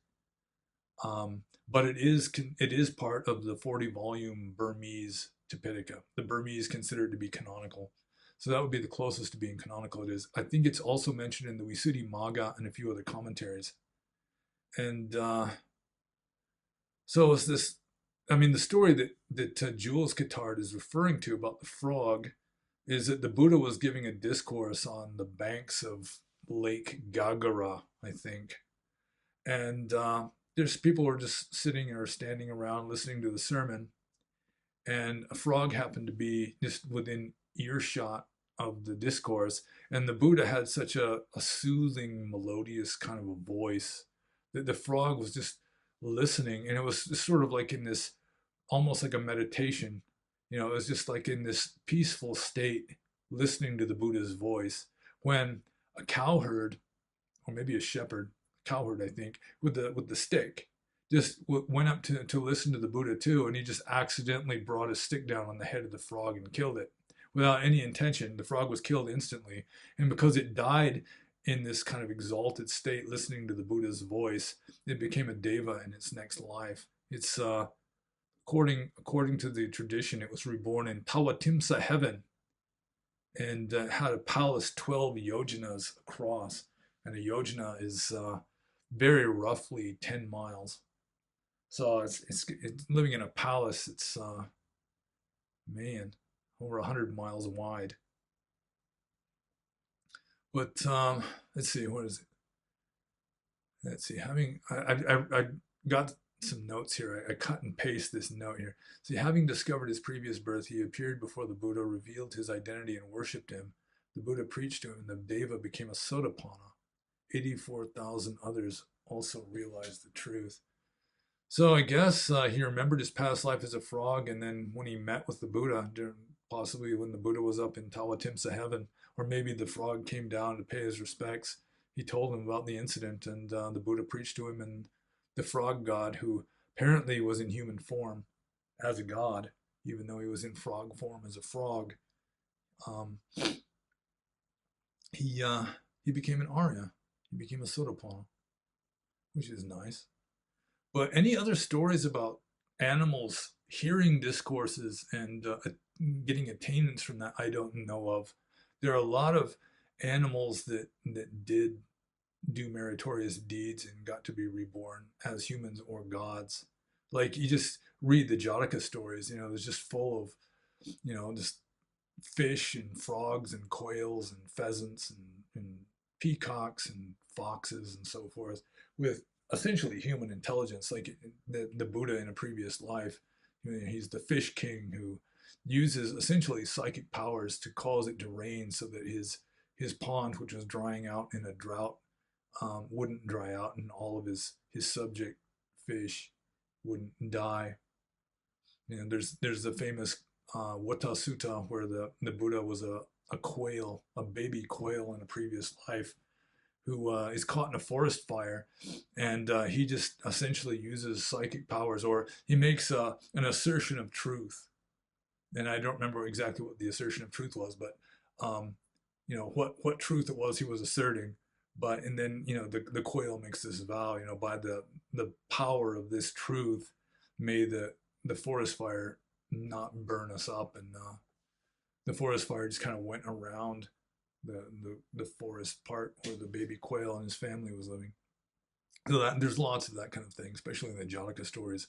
But it is part of the 40-volume Burmese Tipitaka. The Burmese consider it to be canonical. So that would be the closest to being canonical it is. I think it's also mentioned in the Visuddhimagga and a few other commentaries. And so it's this, I mean, the story that Jules Catard is referring to about the frog is that the Buddha was giving a discourse on the banks of Lake Gagara, I think. And there's people who are just sitting or standing around listening to the sermon, and a frog happened to be just within earshot of the discourse, and the Buddha had such a soothing, melodious kind of a voice that the frog was just listening, and it was just sort of like in this, almost like a meditation. You know, it was just like in this peaceful state, listening to the Buddha's voice, when a cowherd, or maybe a shepherd, cowherd, I think, with the stick, just went up to listen to the Buddha too, and he just accidentally brought his stick down on the head of the frog and killed it without any intention. The frog was killed instantly, and because it died in this kind of exalted state, listening to the Buddha's voice, it became a deva in its next life. It's according to the tradition, it was reborn in Tawatimsa heaven, and had a palace 12 yojanas across, and a yojana is very roughly 10 miles. So it's living in a palace. It's man, over 100 miles wide. But let's see, what is it? Let's see. I got some notes here. I cut and paste this note here. See, having discovered his previous birth, he appeared before the Buddha, revealed his identity, and worshipped him. The Buddha preached to him, and the Deva became a Sotapanna. 84,000 others also realized the truth. So I guess he remembered his past life as a frog, and then when he met with the Buddha, possibly when the Buddha was up in Tawatimsa heaven, or maybe the frog came down to pay his respects, he told him about the incident, and the Buddha preached to him, and the frog god, who apparently was in human form as a god, even though he was in frog form as a frog, he became an Arya. He became a Sotapanna, which is nice. But any other stories about animals hearing discourses and getting attainments from that, I don't know of. There are a lot of animals that did do meritorious deeds and got to be reborn as humans or gods. Like you just read the Jataka stories, you know, it's just full of, you know, just fish and frogs and quails and pheasants and peacocks and foxes and so forth with essentially human intelligence, like the Buddha in a previous life. You know, he's the fish king who uses essentially psychic powers to cause it to rain so that his pond, which was drying out in a drought, wouldn't dry out, and all of his subject fish wouldn't die. You know, there's the famous Wata Sutta where the Buddha was a quail, a baby quail in a previous life, who is caught in a forest fire, and he just essentially uses psychic powers, or he makes an assertion of truth. And I don't remember exactly what the assertion of truth was, but you know what truth it was he was asserting. But and then you know the quail makes this vow, you know, by the power of this truth, may the forest fire not burn us up, and the forest fire just kind of went around the forest part where the baby quail and his family was living. So that, there's lots of that kind of thing, especially in the Jataka stories.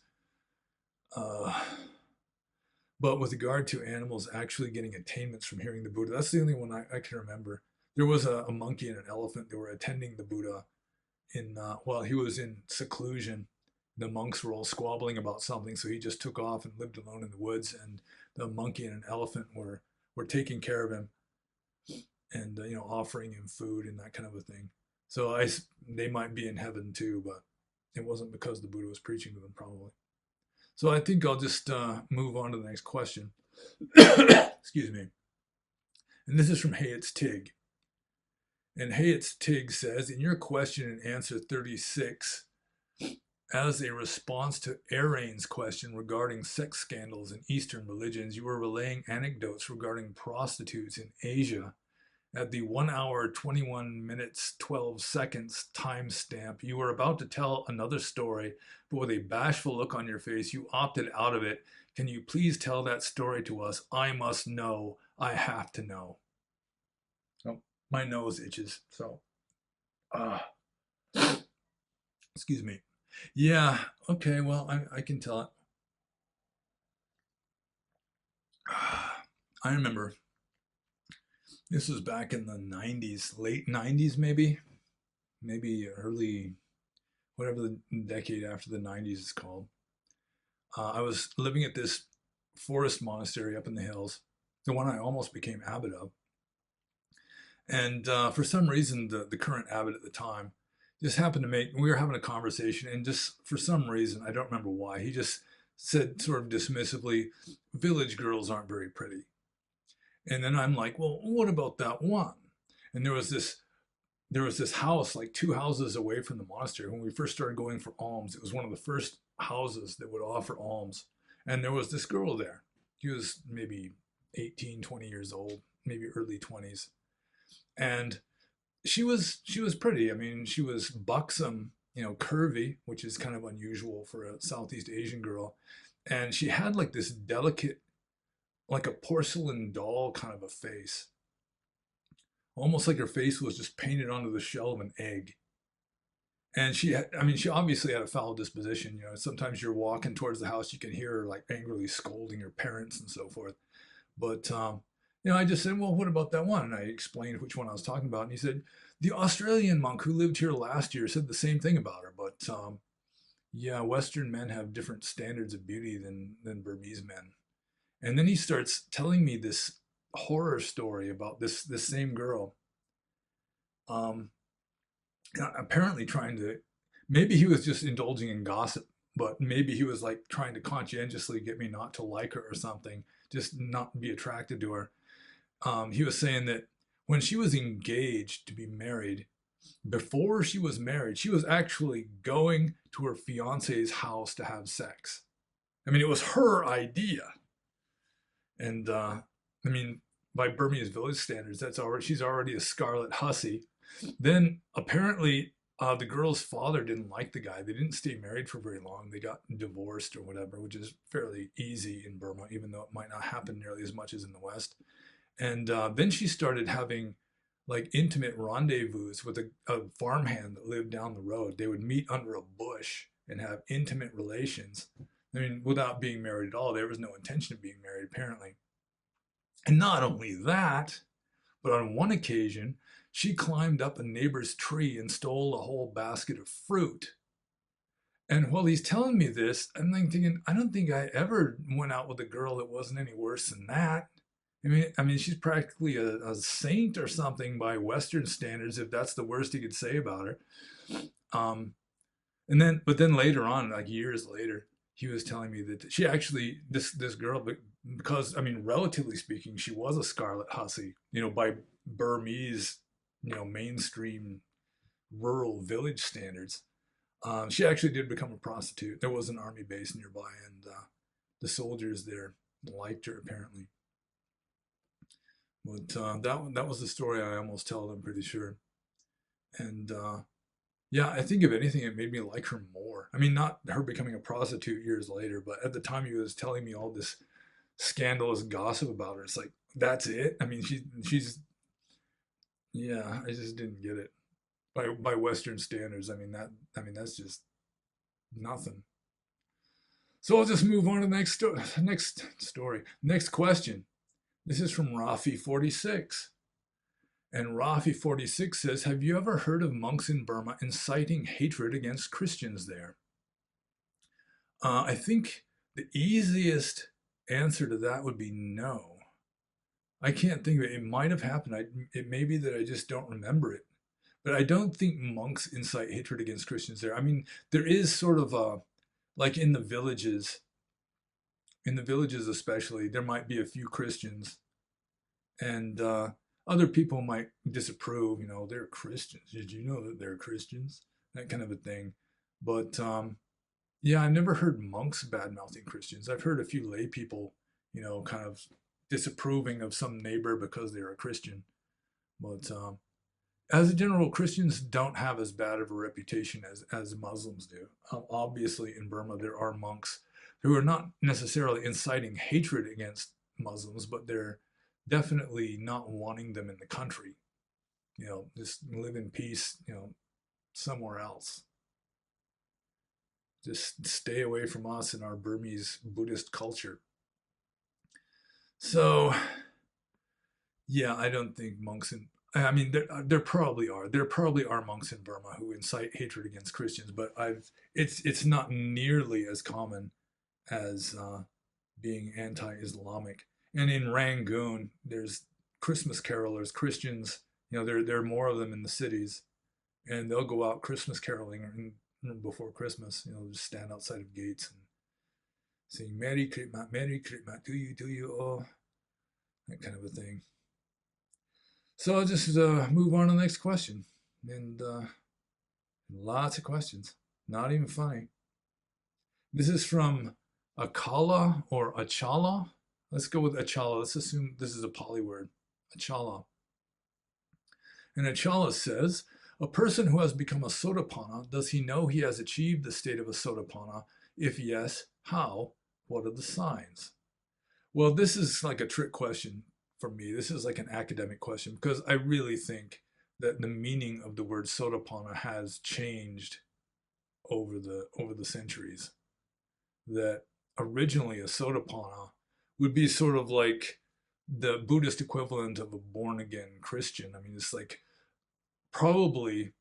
Uh, but with regard to animals actually getting attainments from hearing the Buddha, that's the only one I can remember. There was a monkey and an elephant that were attending the Buddha in while he was in seclusion. The monks were all squabbling about something, so he just took off and lived alone in the woods. And the monkey and an elephant were taking care of him and you know, offering him food and that kind of a thing. So they might be in heaven too, but it wasn't because the Buddha was preaching to them, probably. So I think I'll just move on to the next question. Excuse me. And this is from Hayet's Tig. And Hayet's Tig says, in your question and answer 36, as a response to Erain's question regarding sex scandals in Eastern religions, you were relaying anecdotes regarding prostitutes in Asia. At the 1 hour, 21 minutes, 12 seconds timestamp, you were about to tell another story, but with a bashful look on your face, you opted out of it. Can you please tell that story to us? I must know. I have to know. Oh, my nose itches, so. Excuse me. Yeah, okay, well, I can tell it. I remember this was back in the 90s, late 90s maybe, maybe early, whatever the decade after the 90s is called. I was living at this forest monastery up in the hills, the one I almost became abbot of. And for some reason, the current abbot at the time just happened to we were having a conversation, and just for some reason, I don't remember why, he just said sort of dismissively, village girls aren't very pretty. And then I'm like, well, what about that one? And there was this house, like 2 houses away from the monastery. When we first started going for alms, it was one of the first houses that would offer alms. And there was this girl there. She was maybe 18, 20 years old, maybe early 20s. And she was pretty. I mean, she was buxom, you know, curvy, which is kind of unusual for a Southeast Asian girl. And she had like this delicate, like a porcelain doll kind of a face. Almost like her face was just painted onto the shell of an egg. And I mean, she obviously had a foul disposition. You know, sometimes you're walking towards the house, you can hear her like angrily scolding her parents and so forth. But, you know, I just said, well, what about that one? And I explained which one I was talking about. And he said, the Australian monk who lived here last year said the same thing about her. But, yeah, Western men have different standards of beauty than Burmese men. And then he starts telling me this horror story about this same girl. Um, apparently trying to, maybe he was just indulging in gossip, but maybe he was like trying to conscientiously get me not to like her or something, just not be attracted to her. He was saying that when she was engaged to be married, before she was married, she was actually going to her fiance's house to have sex. I mean, it was her idea. And I mean, by Burmese village standards, she's already a scarlet hussy. Then apparently the girl's father didn't like the guy. They didn't stay married for very long. They got divorced or whatever, which is fairly easy in Burma, even though it might not happen nearly as much as in the West. And then she started having like intimate rendezvous with a farmhand that lived down the road. They would meet under a bush and have intimate relations. I mean, without being married at all. There was no intention of being married, apparently. And not only that, but on one occasion, she climbed up a neighbor's tree and stole a whole basket of fruit. And while he's telling me this, I'm like thinking, I don't think I ever went out with a girl that wasn't any worse than that. I mean, she's practically a saint or something by Western standards, if that's the worst you could say about her. Um, but then later on, like years later, he was telling me that she actually, this girl, because I mean, relatively speaking, she was a scarlet hussy, by Burmese, mainstream rural village standards. She actually did become a prostitute. There was an army base nearby, and the soldiers there liked her apparently. But that was the story I almost tell. I'm pretty sure. And yeah, I think if anything, it made me like her more. I mean, not her becoming a prostitute years later, but at the time he was telling me all this scandalous gossip about her. It's like that's it. I mean, she's yeah. I just didn't get it by Western standards. That's just nothing. So I'll just move on to the next story. Next question. This is from Rafi46. And Rafi46 says, have you ever heard of monks in Burma inciting hatred against Christians there? I think the easiest answer to that would be no. I can't think of it. It might have happened. It may be that I just don't remember it. But I don't think monks incite hatred against Christians there. I mean, there is sort of like in the villages especially, there might be a few Christians, and other people might disapprove. They're Christians. Did you know that they're Christians? That kind of a thing. But yeah, I've never heard monks bad mouthing Christians. I've heard a few lay people, kind of disapproving of some neighbor because they're a Christian. But as a general, Christians don't have as bad of a reputation as Muslims do. Obviously, in Burma, there are monks who are not necessarily inciting hatred against Muslims, but they're definitely not wanting them in the country. Just live in peace, somewhere else. Just stay away from us and our Burmese Buddhist culture. So, yeah, I don't think monks in I mean, there probably are. There probably are monks in Burma who incite hatred against Christians, but it's not nearly as common as being anti-Islamic. And in Rangoon, there's Christmas carolers, Christians. There are more of them in the cities, and they'll go out Christmas caroling before Christmas. Just stand outside of gates and sing "Merry Christmas, Merry Christmas to you, oh," that kind of a thing. So I'll just move on to the next question, and lots of questions. Not even funny. This is from Akala or Achala. Let's go with Achala. Let's assume this is a Pali word. Achala. And Achala says, a person who has become a Sotapanna, does he know he has achieved the state of a Sotapanna? If yes, how? What are the signs? Well, this is like a trick question for me. This is like an academic question because I really think that the meaning of the word Sotapanna has changed over the centuries. That originally a Sotapanna would be sort of like the Buddhist equivalent of a born again Christian. I mean, it's like probably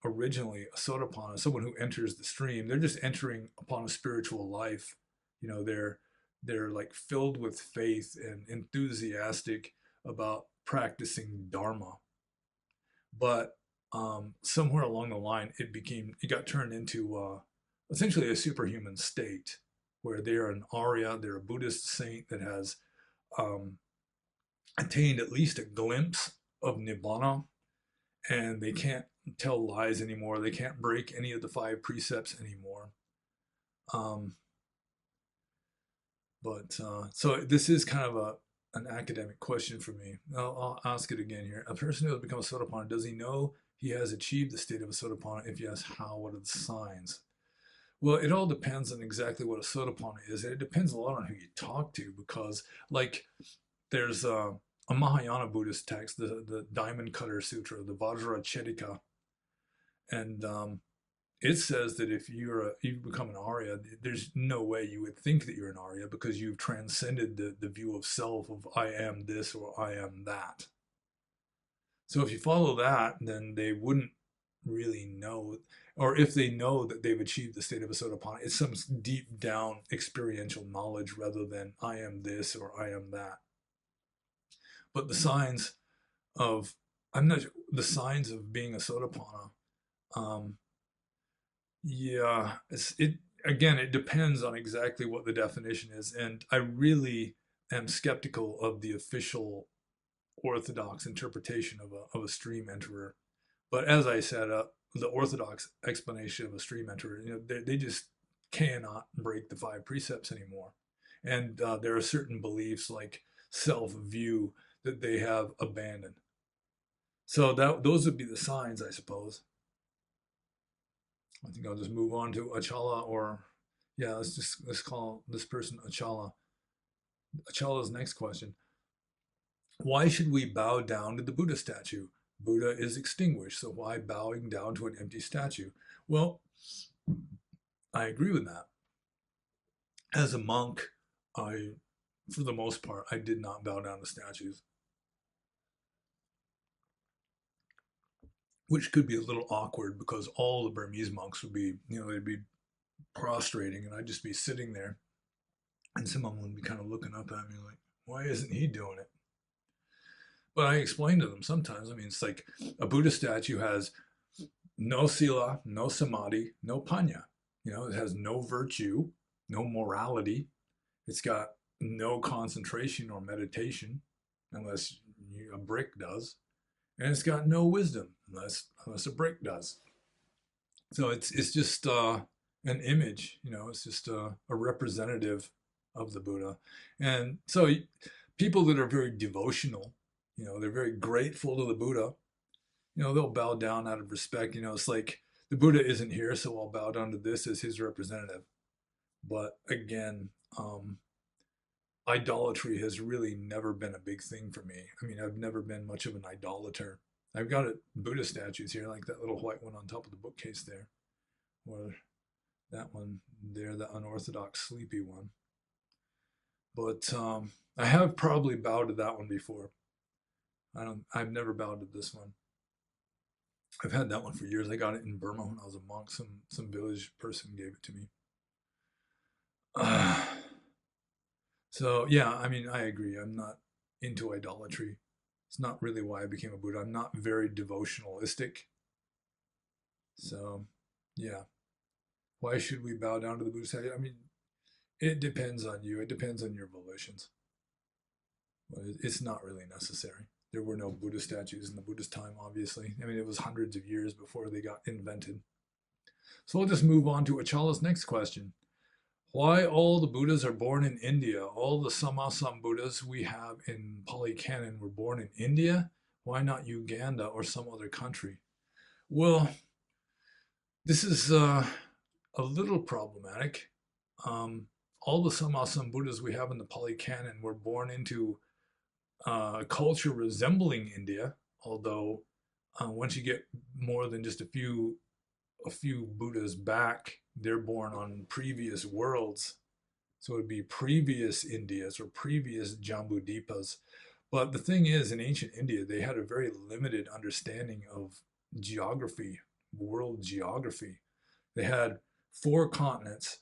originally a Sotapanna, someone who enters the stream. They're just entering upon a spiritual life. They're like filled with faith and enthusiastic about practicing Dharma. But somewhere along the line, it got turned into essentially a superhuman state where they're an Arya, they're a Buddhist saint that has attained at least a glimpse of Nibbana, and they can't tell lies anymore. They can't break any of the 5 precepts anymore. So this is kind of an academic question for me. I'll ask it again here. A person who has become a Sotapanna, does he know he has achieved the state of a Sotapanna? If yes, how? What are the signs? Well, it all depends on exactly what a Sotapanna is. It depends a lot on who you talk to because, like, there's a Mahayana Buddhist text, the Diamond Cutter Sutra, the Vajracharika, and it says that if you become an Arya, there's no way you would think that you're an Arya because you've transcended the view of self of I am this or I am that. So if you follow that, then they wouldn't really know, or if they know that they've achieved the state of a Sotapanna, it's some deep down experiential knowledge rather than I am this or I am that. But the signs of I'm not the signs of being a Sotapanna. Um, yeah, it again. It depends on exactly what the definition is, and I really am skeptical of the official Orthodox interpretation of a stream enterer. But as I said, the Orthodox explanation of a stream enterer, they just cannot break the five precepts anymore, and there are certain beliefs like self-view that they have abandoned. So that those would be the signs, I suppose. I think I'll just move on to Achala, or yeah, let's call this person Achala. Achala's next question: why should we bow down to the Buddha statue? Buddha is extinguished, so why bowing down to an empty statue? Well, I agree with that. As a monk, for the most part, I did not bow down to statues, which could be a little awkward because all the Burmese monks would be, they'd be prostrating, and I'd just be sitting there, and someone would be kind of looking up at me like, why isn't he doing it? But I explain to them sometimes. I mean, it's like a Buddha statue has no sila, no samadhi, no panya. It has no virtue, no morality. It's got no concentration or meditation, unless a brick does, and it's got no wisdom, unless a brick does. So it's just an image. It's just a representative of the Buddha, and so people that are very devotional, they're very grateful to the Buddha. They'll bow down out of respect. It's like the Buddha isn't here, so I'll bow down to this as his representative. But again, idolatry has really never been a big thing for me. I mean, I've never been much of an idolater. I've got Buddha statues here, like that little white one on top of the bookcase there, or that one there, the unorthodox sleepy one. But I have probably bowed to that one before. I've never bowed to this one. I've had that one for years. I got it in Burma when I was a monk. Some village person gave it to me. So yeah, I mean, I agree. I'm not into idolatry. It's not really why I became a Buddha. I'm not very devotionalistic. So yeah, why should we bow down to the Buddhist? I mean, it depends on you. It depends on your volitions. But it's not really necessary. There were no Buddha statues in the Buddhist time, obviously. I mean, it was hundreds of years before they got invented. So we'll just move on to Achala's next question. Why all the Buddhas are born in India? All the Sammasam Buddhas we have in Pali Canon were born in India? Why not Uganda or some other country? Well, this is a little problematic. All the Sammasam Buddhas we have in the Pali Canon were born into a culture resembling India, although once you get more than just a few Buddhas back, they're born on previous worlds. So it would be previous Indias or previous Jambudipas. But the thing is, in ancient India, they had a very limited understanding of geography, world geography. They had 4 continents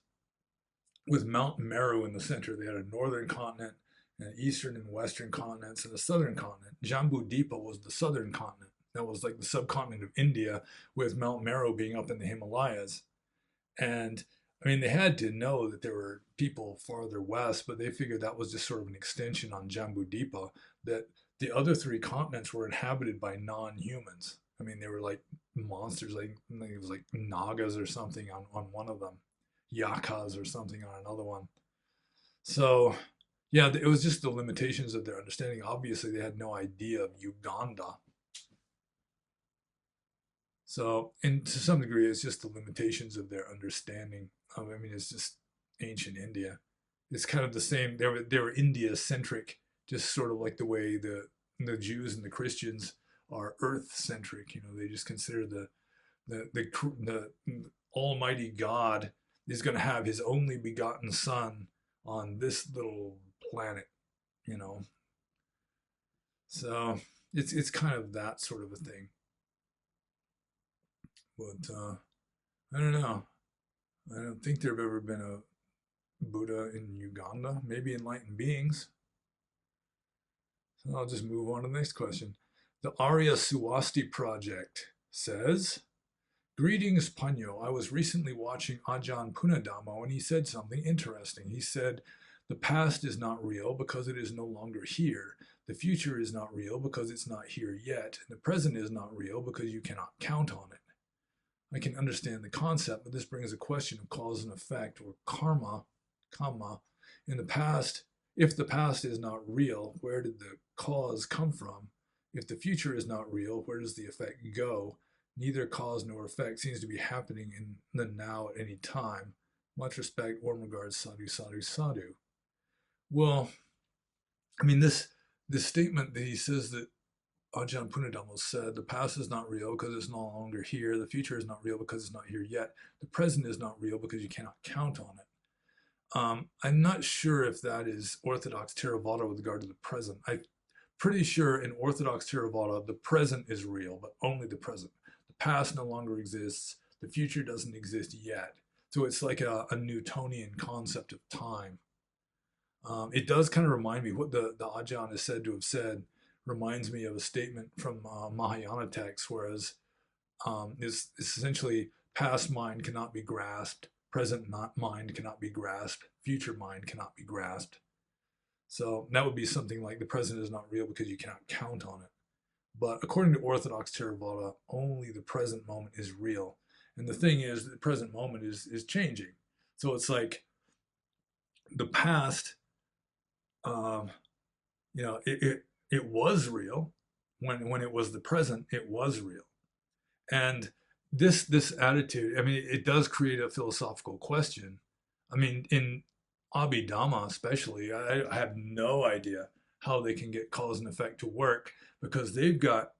with Mount Meru in the center. They had a northern continent, an eastern and western continents, and a southern continent. Jambudipa was the southern continent. That was like the subcontinent of India, with Mount Meru being up in the Himalayas. And I mean, they had to know that there were people farther west, but they figured that was just sort of an extension on Jambudipa, that the other 3 continents were inhabited by non-humans. I mean, they were like monsters, like it was like Nagas or something on one of them, Yakas or something on another one. So, yeah, it was just the limitations of their understanding. Obviously, they had no idea of Uganda. So, and to some degree, it's just the limitations of their understanding. I mean, it's just ancient India. It's kind of the same. They were India centric, just sort of like the way the Jews and the Christians are Earth centric. They just consider the Almighty God is going to have his only begotten son on this little planet, you know. So it's kind of that sort of a thing. But I don't know. I don't think there have ever been a Buddha in Uganda. Maybe enlightened beings. So I'll just move on to the next question. The Arya Suwasti Project says, greetings, Panyo. I was recently watching Ajahn Punadamo and he said something interesting. He said, the past is not real because it is no longer here. The future is not real because it's not here yet. And the present is not real because you cannot count on it. I can understand the concept, but this brings a question of cause and effect, or karma, in the past. If the past is not real, where did the cause come from? If the future is not real, where does the effect go? Neither cause nor effect seems to be happening in the now at any time. Much respect, warm regards, sadhu, sadhu, sadhu. Well, I mean, this statement that he says that Ajahn Punadamo said, the past is not real because it's no longer here. The future is not real because it's not here yet. The present is not real because you cannot count on it. I'm not sure if that is Orthodox Theravada with regard to the present. I'm pretty sure in Orthodox Theravada, the present is real, but only the present. The past no longer exists. The future doesn't exist yet. So it's like a Newtonian concept of time. It does kind of remind me what the Ajahn is said to have said. Reminds me of a statement from Mahayana texts, whereas it's essentially past mind cannot be grasped, present mind cannot be grasped, future mind cannot be grasped. So that would be something like the present is not real because you cannot count on it. But according to Orthodox Theravada, only the present moment is real. And the thing is, the present moment is changing. So it's like the past, um, it was real when it was the present. It was real, and this attitude. I mean, it does create a philosophical question. I mean, in Abhidhamma especially, I have no idea how they can get cause and effect to work because they've got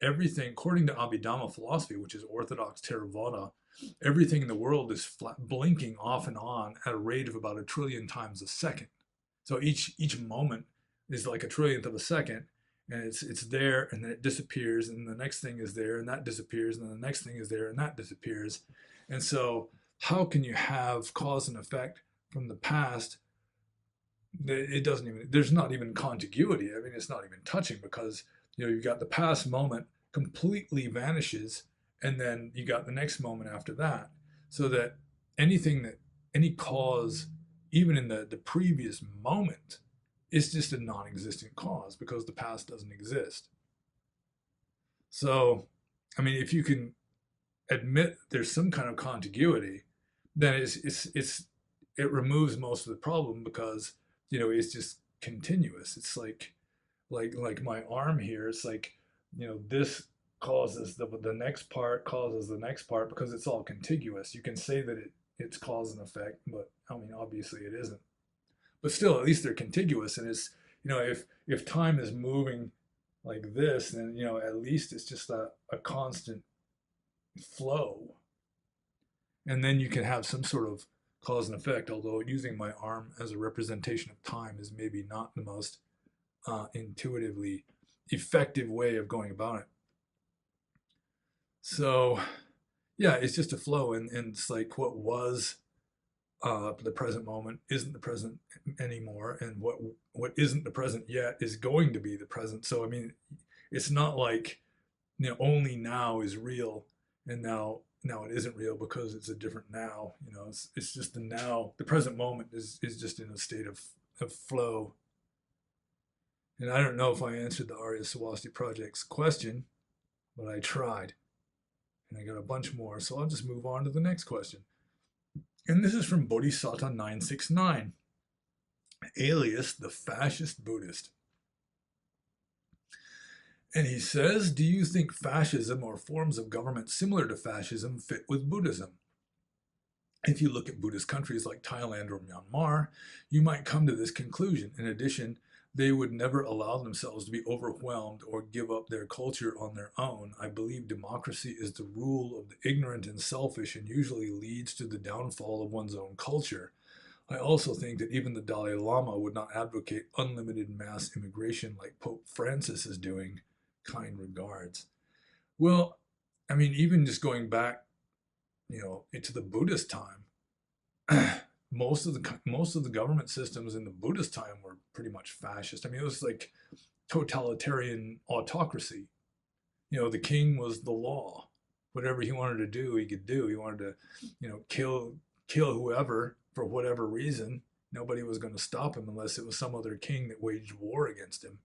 everything according to Abhidhamma philosophy, which is Orthodox Theravada. Everything in the world is blinking off and on at a rate of about 1 trillion times a second. So each moment is like 1 trillionth of a second, and it's there, and then it disappears, and the next thing is there, and that disappears, and then the next thing is there, and that disappears. And so, how can you have cause and effect from the past? It doesn't even. There's not even contiguity. I mean, it's not even touching because you've got the past moment completely vanishes, and then you got the next moment after that. So that any cause, even in the previous moment, is just a non-existent cause because the past doesn't exist. So, I mean, if you can admit there's some kind of contiguity, then it removes most of the problem because it's just continuous. It's like my arm here. It's like this causes the next part causes the next part because it's all contiguous. You can say that it's cause and effect, but I mean obviously it isn't. But still, at least they're contiguous, and it's if time is moving like this, then at least it's just a constant flow, and then you can have some sort of cause and effect. Although using my arm as a representation of time is maybe not the most intuitively effective way of going about it. So yeah, it's just a flow, and it's like what was the present moment isn't the present anymore, and what isn't the present yet is going to be the present. So I mean, it's not like only now is real, and now it isn't real because it's a different now. It's just the now. The present moment is just in a state of flow. And I don't know if I answered the Arya Swasti Project's question, but I tried. And I got a bunch more, so I'll just move on to the next question. And this is from Bodhisattva 969, alias the fascist Buddhist. And he says, do you think fascism or forms of government similar to fascism fit with Buddhism? If you look at Buddhist countries like Thailand or Myanmar, you might come to this conclusion. In addition, they would never allow themselves to be overwhelmed or give up their culture on their own. I believe democracy is the rule of the ignorant and selfish and usually leads to the downfall of one's own culture. I also think that even the Dalai Lama would not advocate unlimited mass immigration like Pope Francis is doing. Kind regards. Well, I mean, even just going back, into the Buddhist time, most of the government systems in the Buddhist time were pretty much fascist. I mean, it was like totalitarian autocracy. The king was the law. Whatever he wanted to do, he could do. He wanted to, kill whoever for whatever reason. Nobody was going to stop him unless it was some other king that waged war against him.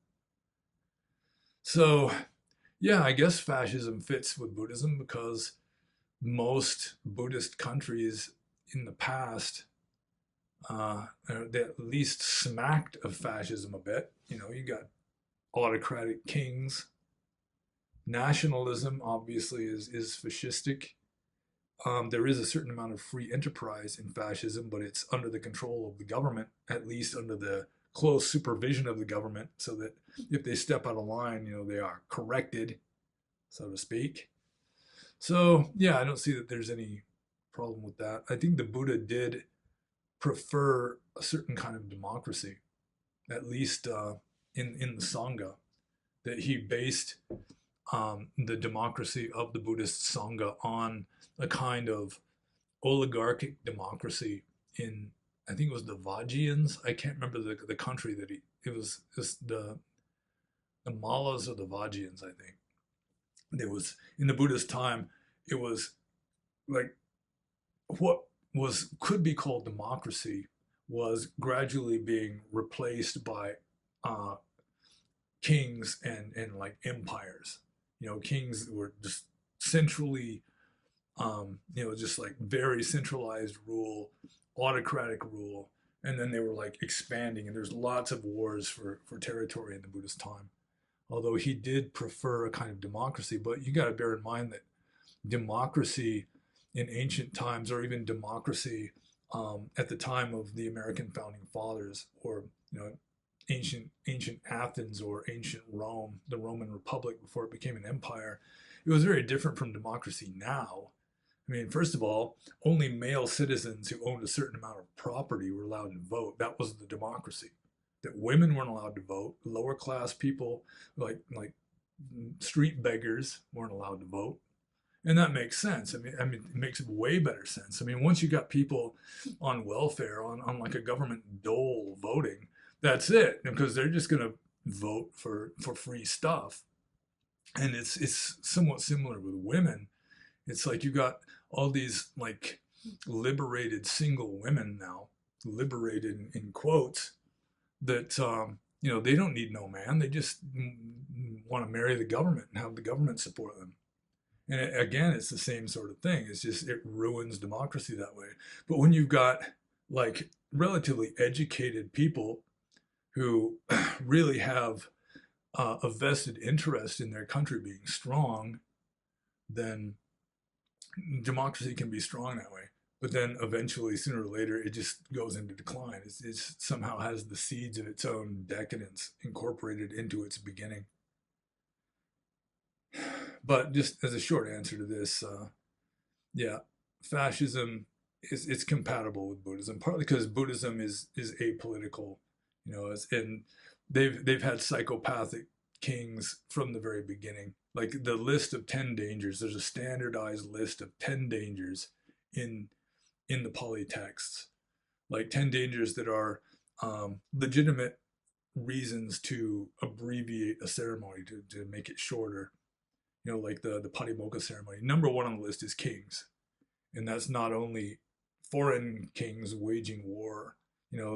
So, yeah, I guess fascism fits with Buddhism because most Buddhist countries in the past, they at least smacked of fascism a bit. You got autocratic kings. Nationalism obviously is fascistic. There is a certain amount of free enterprise in fascism, but it's under the control of the government, at least under the close supervision of the government, so that if they step out of line, they are corrected, so to speak. So, yeah, I don't see that there's any problem with that. I think the Buddha did prefer a certain kind of democracy, at least in the Sangha, that he based the democracy of the Buddhist Sangha on a kind of oligarchic democracy in, I think it was the Vajians. I can't remember the country that it was the Mallas or the Vajians, I think. There was, in the Buddhist time, it was like what could be called democracy was gradually being replaced by uh, kings and like empires. Kings were just centrally, just like very centralized rule, autocratic rule, and then they were like expanding, and there's lots of wars for territory in the Buddhist time. Although he did prefer a kind of democracy, but you got to bear in mind that democracy in ancient times, or even democracy at the time of the American founding fathers, or ancient Athens or ancient Rome, the Roman Republic before it became an empire, it was very different from democracy now. I mean, first of all, only male citizens who owned a certain amount of property were allowed to vote. That was the democracy. That women weren't allowed to vote. Lower class people, like street beggars, weren't allowed to vote. And that makes sense. I mean, it makes way better sense. I mean, once you got people on welfare, on like a government dole voting, that's it, because they're just going to vote for free stuff. And it's somewhat similar with women. It's like you got all these like liberated single women now, liberated in quotes, that they don't need no man. They just want to marry the government and have the government support them. And again, it's the same sort of thing. It's just, it ruins democracy that way. But when you've got like relatively educated people who really have a vested interest in their country being strong, then democracy can be strong that way. But then eventually, sooner or later, it just goes into decline. It somehow has the seeds of its own decadence incorporated into its beginning. But just as a short answer to this, yeah, fascism it's compatible with Buddhism, partly because Buddhism is apolitical, and they've had psychopathic kings from the very beginning. Like the list of 10 dangers, there's a standardized list of 10 dangers in the Pali texts, like 10 dangers that are legitimate reasons to abbreviate a ceremony to make it shorter. Like the Patimokkha ceremony. Number one on the list is kings, and that's not only foreign kings waging war.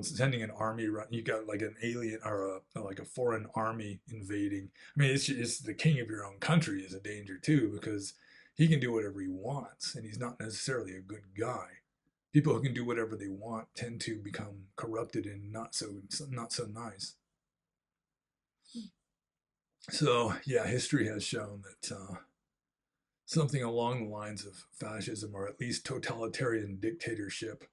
Sending an army. You got like an alien or like a foreign army invading. I mean, it's the king of your own country is a danger too, because he can do whatever he wants, and he's not necessarily a good guy. People who can do whatever they want tend to become corrupted and not so nice. So yeah, history has shown that something along the lines of fascism, or at least totalitarian dictatorship,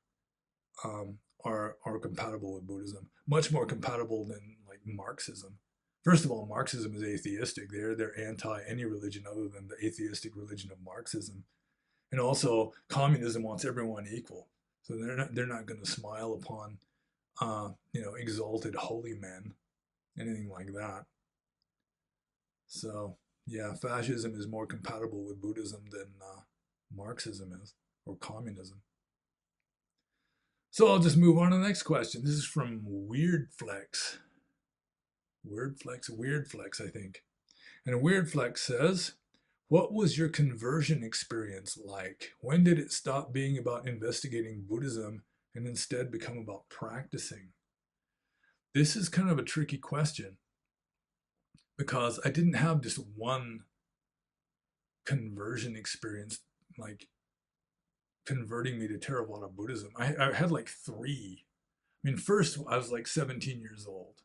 are compatible with Buddhism. Much more compatible than like Marxism. First of all, Marxism is atheistic. They're anti any religion other than the atheistic religion of Marxism. And also, communism wants everyone equal. So they're not going to smile upon exalted holy men, anything like that. So yeah, fascism is more compatible with Buddhism than Marxism is, or communism. So I'll just move on to the next question. This is from Weird Flex. Weird Flex, I think. And Weird Flex says, what was your conversion experience like? When did it stop being about investigating Buddhism and instead become about practicing? This is kind of a tricky question because I didn't have just one conversion experience, like converting me to Theravada Buddhism. I had like three. I mean, first I was like 17 years old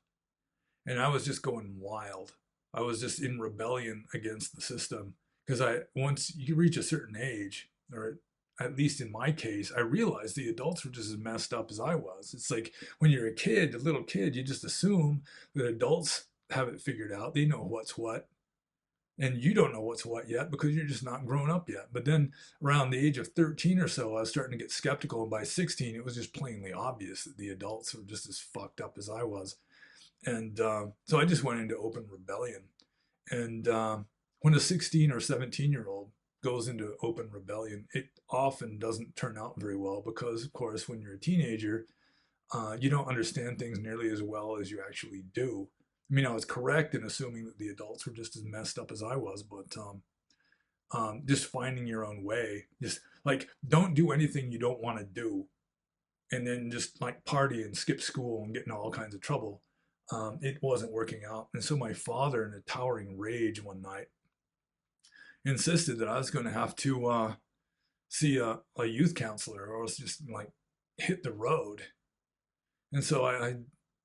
and I was just going wild. I was just in rebellion against the system because once you reach a certain age, or at least in my case, I realized the adults were just as messed up as I was. It's like when you're a kid, a little kid, you just assume that adults have it figured out. They know what's what. And you don't know what's what yet because you're just not grown up yet. But then around the age of 13 or so, I was starting to get skeptical. And by 16, it was just plainly obvious that the adults were just as fucked up as I was. And so I just went into open rebellion. And when a 16 or 17-year-old goes into open rebellion, it often doesn't turn out very well because, of course, when you're a teenager, you don't understand things nearly as well as you actually do. I mean, I was correct in assuming that the adults were just as messed up as I was, but just finding your own way, just like don't do anything you don't want to do, and then just like party and skip school and get in all kinds of trouble. It wasn't working out, and so my father, in a towering rage one night, insisted that I was going to have to see a youth counselor, or else just like hit the road. And so I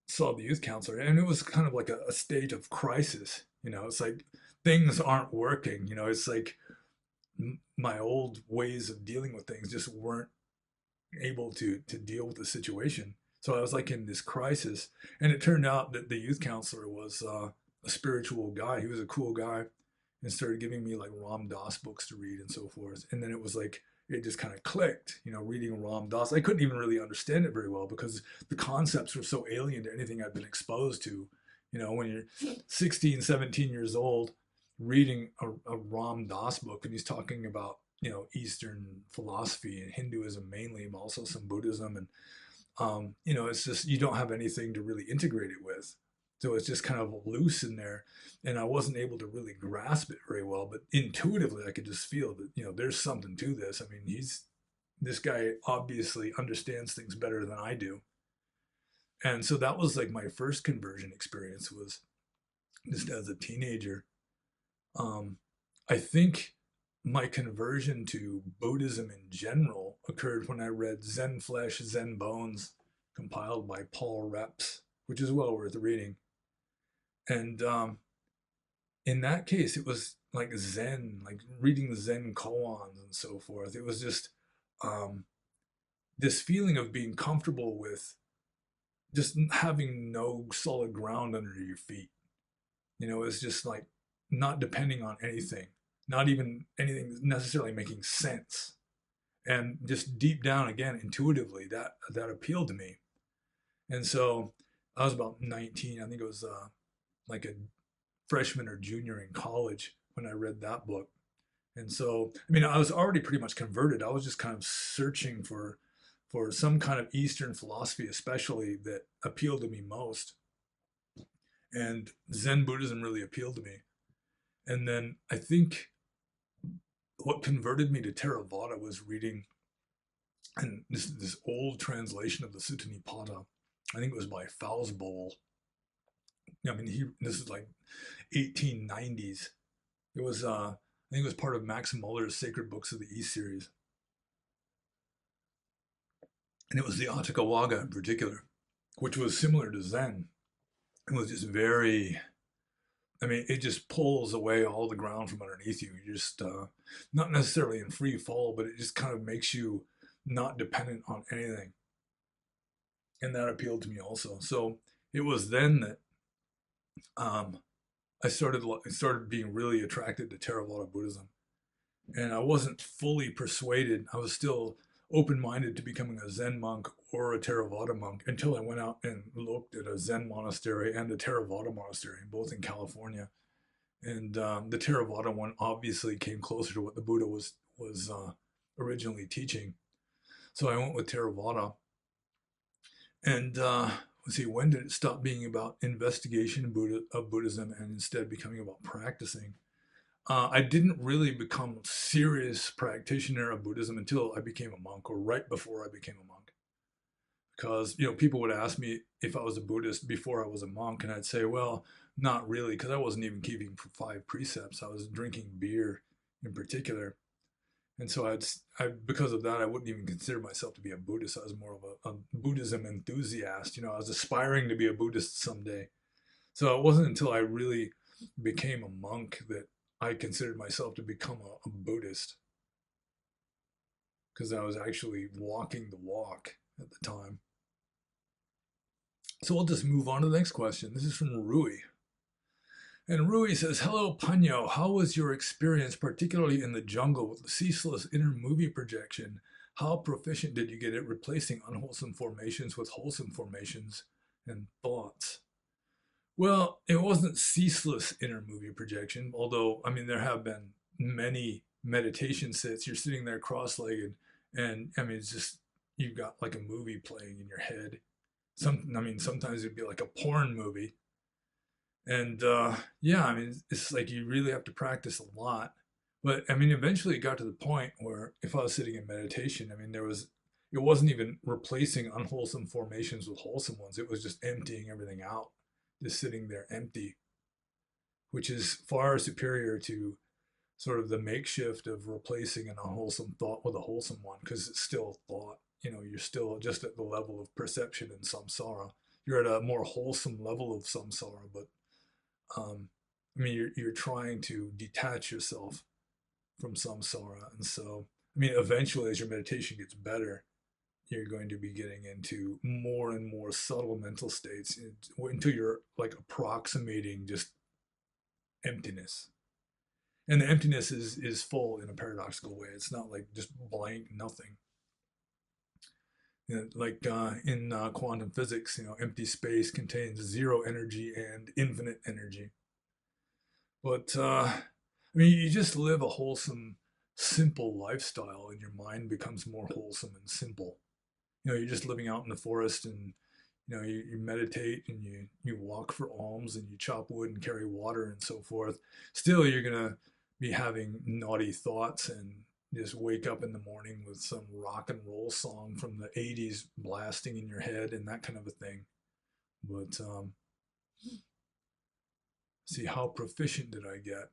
saw the youth counselor, and it was kind of like a state of crisis. It's like things aren't working. It's like my old ways of dealing with things just weren't able to deal with the situation. So I was like in this crisis, and it turned out that the youth counselor was a spiritual guy. He was a cool guy, and started giving me like Ram Dass books to read and so forth. And then it was like it just kind of clicked, reading Ram Dass. I couldn't even really understand it very well because the concepts were so alien to anything I'd been exposed to. When you're 16, 17 years old, reading a Ram Dass book, and he's talking about, Eastern philosophy and Hinduism mainly, but also some Buddhism. And, it's just, you don't have anything to really integrate it with. So it's just kind of loose in there. And I wasn't able to really grasp it very well, but intuitively I could just feel that, there's something to this. I mean, this guy obviously understands things better than I do. And so that was like my first conversion experience, was just as a teenager. I think my conversion to Buddhism in general occurred when I read Zen Flesh, Zen Bones, compiled by Paul Reps, which is well worth reading. And in that case, it was like Zen, like reading the Zen koans and so forth. It was just this feeling of being comfortable with just having no solid ground under your feet. It's just like not depending on anything, not even anything necessarily making sense. And just deep down, again, intuitively, that appealed to me. And so I was about 19. I think it was like a freshman or junior in college when I read that book. And so, I mean, I was already pretty much converted. I was just kind of searching for some kind of Eastern philosophy, especially, that appealed to me most. And Zen Buddhism really appealed to me. And then I think what converted me to Theravada was reading, and this old translation of the Sutta Nipata. I think it was by Fowlsbowl. I mean, this is like 1890s. It was, I think it was part of Max Muller's Sacred Books of the East series. And it was the Atthakavagga in particular, which was similar to Zen. It was just very I mean, it just pulls away all the ground from underneath you. You're just not necessarily in free fall, but it just kind of makes you not dependent on anything. And that appealed to me also. So it was then that um, I started being really attracted to Theravada Buddhism, and I wasn't fully persuaded. I was still open-minded to becoming a Zen monk or a Theravada monk until I went out and looked at a Zen monastery and a Theravada monastery, both in California. And the Theravada one obviously came closer to what the Buddha was originally teaching. So I went with Theravada. And let's see, when did it stop being about investigation of Buddhism and instead becoming about practicing? I didn't really become a serious practitioner of Buddhism until I became a monk, or right before I became a monk. Because people would ask me if I was a Buddhist before I was a monk, and I'd say, well, not really, because I wasn't even keeping 5 precepts. I was drinking beer in particular. And so because of that, I wouldn't even consider myself to be a Buddhist. I was more of a Buddhism enthusiast. I was aspiring to be a Buddhist someday. So it wasn't until I really became a monk that I considered myself to become a Buddhist, because I was actually walking the walk at the time. So I'll just move on to the next question. This is from Ruhe. And Ruhe says, hello, Panyo. How was your experience, particularly in the jungle, with the ceaseless inner movie projection? How proficient did you get at replacing unwholesome formations with wholesome formations and thoughts? Well, it wasn't ceaseless inner movie projection, although, I mean, there have been many meditation sits. You're sitting there cross-legged, and I mean, it's just, you've got like a movie playing in your head. Sometimes it'd be like a porn movie. And yeah, I mean, it's like you really have to practice a lot. But I mean, eventually it got to the point where if I was sitting in meditation, I mean, it wasn't even replacing unwholesome formations with wholesome ones. It was just emptying everything out, just sitting there empty, which is far superior to sort of the makeshift of replacing an unwholesome thought with a wholesome one, because it's still thought. You're still just at the level of perception and samsara. You're at a more wholesome level of samsara, but I mean, you're trying to detach yourself from samsara, and so I mean, eventually, as your meditation gets better, you're going to be getting into more and more subtle mental states until you're like approximating just emptiness. And the emptiness is full in a paradoxical way. It's not like just blank nothing. Like in quantum physics, empty space contains zero energy and infinite energy. But I mean, you just live a wholesome, simple lifestyle, and your mind becomes more wholesome and simple. You're just living out in the forest, and you meditate, and you walk for alms, and you chop wood and carry water and so forth. Still, you're gonna be having naughty thoughts and just wake up in the morning with some rock and roll song from the 80s blasting in your head and that kind of a thing. But see, how proficient did I get?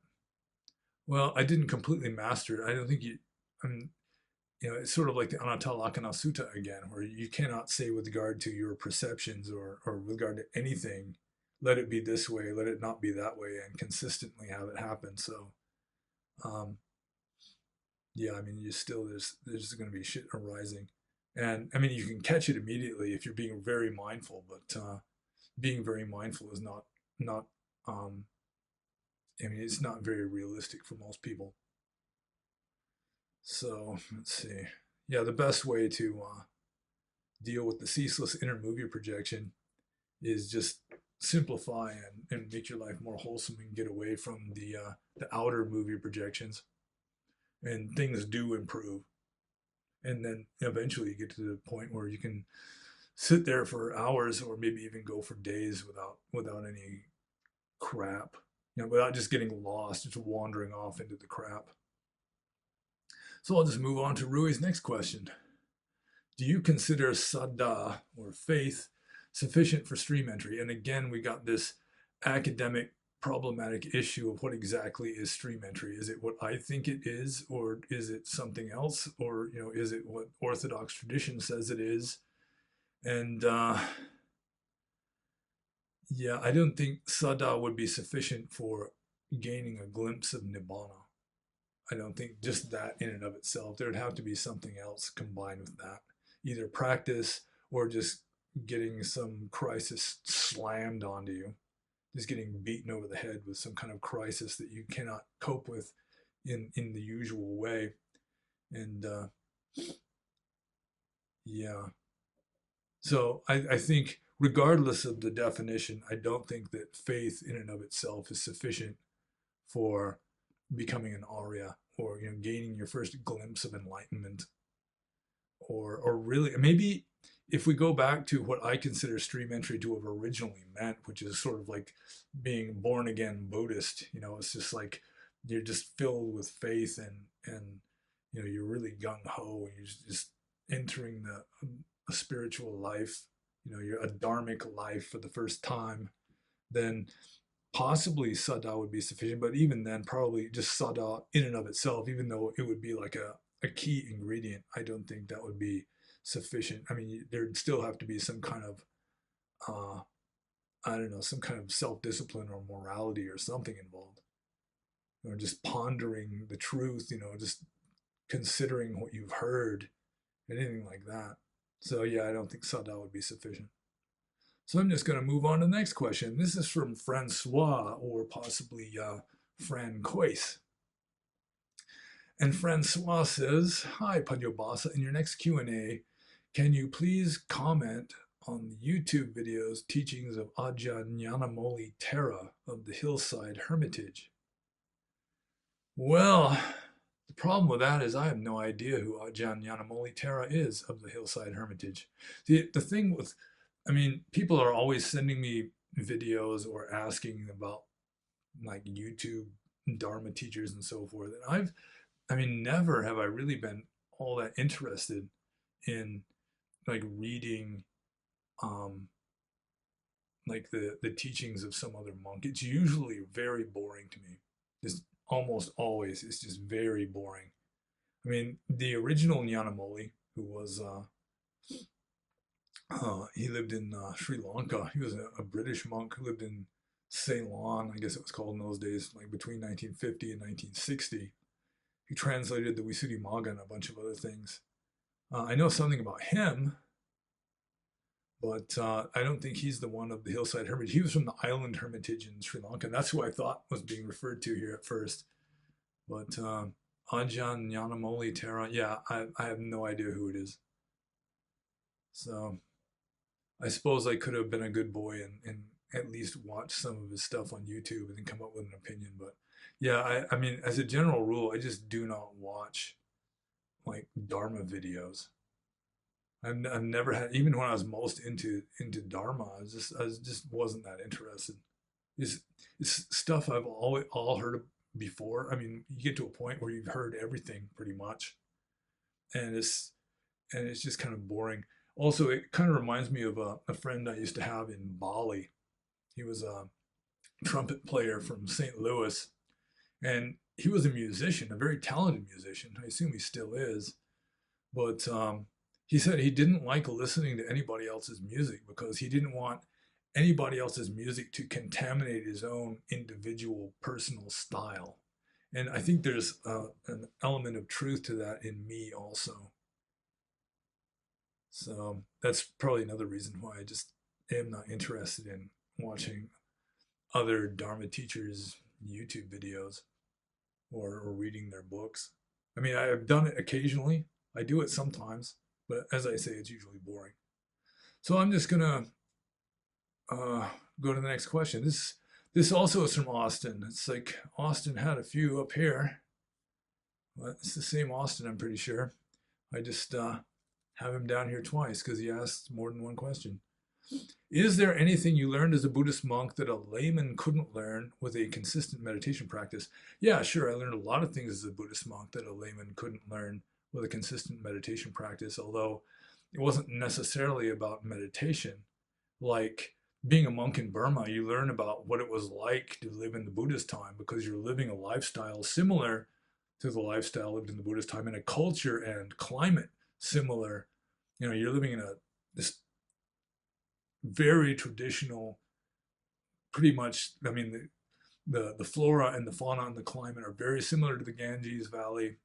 Well, I didn't completely master it. I don't think I mean, it's sort of like the Anattalakkhana Sutta again, where you cannot say with regard to your perceptions or with regard to anything, let it be this way, let it not be that way, and consistently have it happen. So, um, yeah, I mean, there's going to be shit arising, and I mean, you can catch it immediately if you're being very mindful, but being very mindful is not. I mean, it's not very realistic for most people. So let's see. Yeah, the best way to deal with the ceaseless inner movie projection is just simplify and make your life more wholesome and get away from the outer movie projections, and things do improve. And then eventually you get to the point where you can sit there for hours or maybe even go for days without any crap, without just getting lost, just wandering off into the crap. So I'll just move on to Rui's next question. Do you consider saddha, or faith, sufficient for stream entry? And again, we got this academic problematic issue of what exactly is stream entry. Is it what I think it is, or is it something else, or is it what Orthodox tradition says it is? And Yeah, I don't think sada would be sufficient for gaining a glimpse of nibbana. I don't think just that in and of itself. There'd have to be something else combined with that, either practice or just getting some crisis slammed onto you, just getting beaten over the head with some kind of crisis that you cannot cope with in the usual way. And yeah, so I think regardless of the definition, I don't think that faith in and of itself is sufficient for becoming an Arya, or gaining your first glimpse of enlightenment, or really maybe if we go back to what I consider stream entry to have originally meant, which is sort of like being born again Buddhist. It's just like you're just filled with faith, and you're really gung ho, and you're just entering a spiritual life. You're a dharmic life for the first time. Then possibly sada would be sufficient, but even then, probably just sada in and of itself, even though it would be like a key ingredient, I don't think that would be sufficient. I mean, there'd still have to be some kind of, I don't know, some kind of self-discipline or morality or something involved. Just pondering the truth, just considering what you've heard, anything like that. So yeah, I don't think sada would be sufficient. So I'm just going to move on to the next question. This is from Francois, or possibly Francois. And Francois says, "Hi, Panyobasa. In your next Q&A, can you please comment on the YouTube videos teachings of Ajahn Nyanamoli Thera of the Hillside Hermitage?" Well, the problem with that is I have no idea who Ajahn Nyanamoli Thera is of the Hillside Hermitage. The thing with, I mean, people are always sending me videos or asking about like YouTube Dharma teachers and so forth. And I mean, never have I really been all that interested in like reading like the teachings of some other monk. It's usually very boring to me. Just almost always, it's just very boring. I mean, the original Nyanamoli, who was he lived in Sri Lanka. He was a British monk who lived in Ceylon, I guess it was called in those days, like between 1950 and 1960. He translated the Visuddhimagga and a bunch of other things. I know something about him, but I don't think he's the one of the Hillside Hermitage. He was from the Island Hermitage in Sri Lanka. That's who I thought was being referred to here at first. But Ajahn Nyanamoli Thera, yeah, I have no idea who it is. So I suppose I could have been a good boy and at least watch some of his stuff on YouTube and then come up with an opinion. But yeah, I mean, as a general rule, I just do not watch like Dharma videos. I've never had, even when I was most into Dharma, I just wasn't that interested. It's stuff I've all heard before. I mean, you get to a point where you've heard everything pretty much, and it's just kind of boring. Also, it kind of reminds me of a friend I used to have in Bali. He was a trumpet player from St. Louis, and he was a musician, a very talented musician. I assume he still is, but he said he didn't like listening to anybody else's music because he didn't want anybody else's music to contaminate his own individual personal style. And I think there's an element of truth to that in me also. So that's probably another reason why I just am not interested in watching other Dharma teachers' YouTube videos or reading their books. I mean, I've done it occasionally. I do it sometimes, but as I say, it's usually boring. So I'm just gonna go to the next question. This also is from Austin. It's like Austin had a few up here, but it's the same Austin, I'm pretty sure. I just have him down here twice because he asked more than one question. Is there anything you learned as a Buddhist monk that a layman couldn't learn with a consistent meditation practice? Yeah, sure. I learned a lot of things as a Buddhist monk that a layman couldn't learn with a consistent meditation practice, although it wasn't necessarily about meditation. Like being a monk in Burma, you learn about what it was like to live in the Buddhist time because you're living a lifestyle similar to the lifestyle lived in the Buddhist time, in a culture and climate similar. You're living in this very traditional pretty much, I mean, the flora and the fauna and the climate are very similar to the Ganges Valley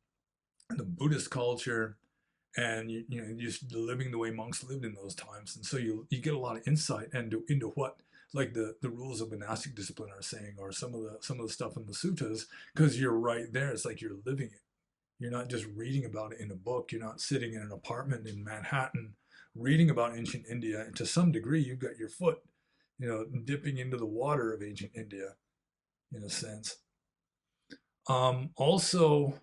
and the Buddhist culture, and just living the way monks lived in those times, and so you get a lot of insight into what like the rules of monastic discipline are saying, or some of the stuff in the suttas, because you're right there. It's like you're living it. You're not just reading about it in a book. You're not sitting in an apartment in Manhattan reading about ancient India. And to some degree, you've got your foot, dipping into the water of ancient India, in a sense. Also,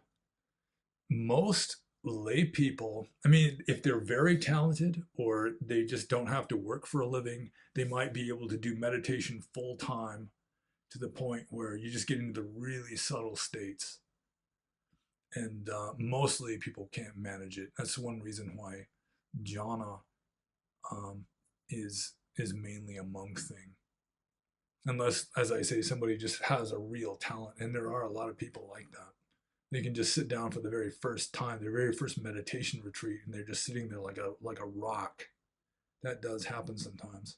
most lay people, I mean, if they're very talented or they just don't have to work for a living, they might be able to do meditation full time to the point where you just get into the really subtle states. And mostly people can't manage it. That's one reason why jhana is mainly a monk thing. Unless, as I say, somebody just has a real talent, and there are a lot of people like that. They can just sit down for the very first time, their very first meditation retreat, and they're just sitting there like a rock. That does happen sometimes.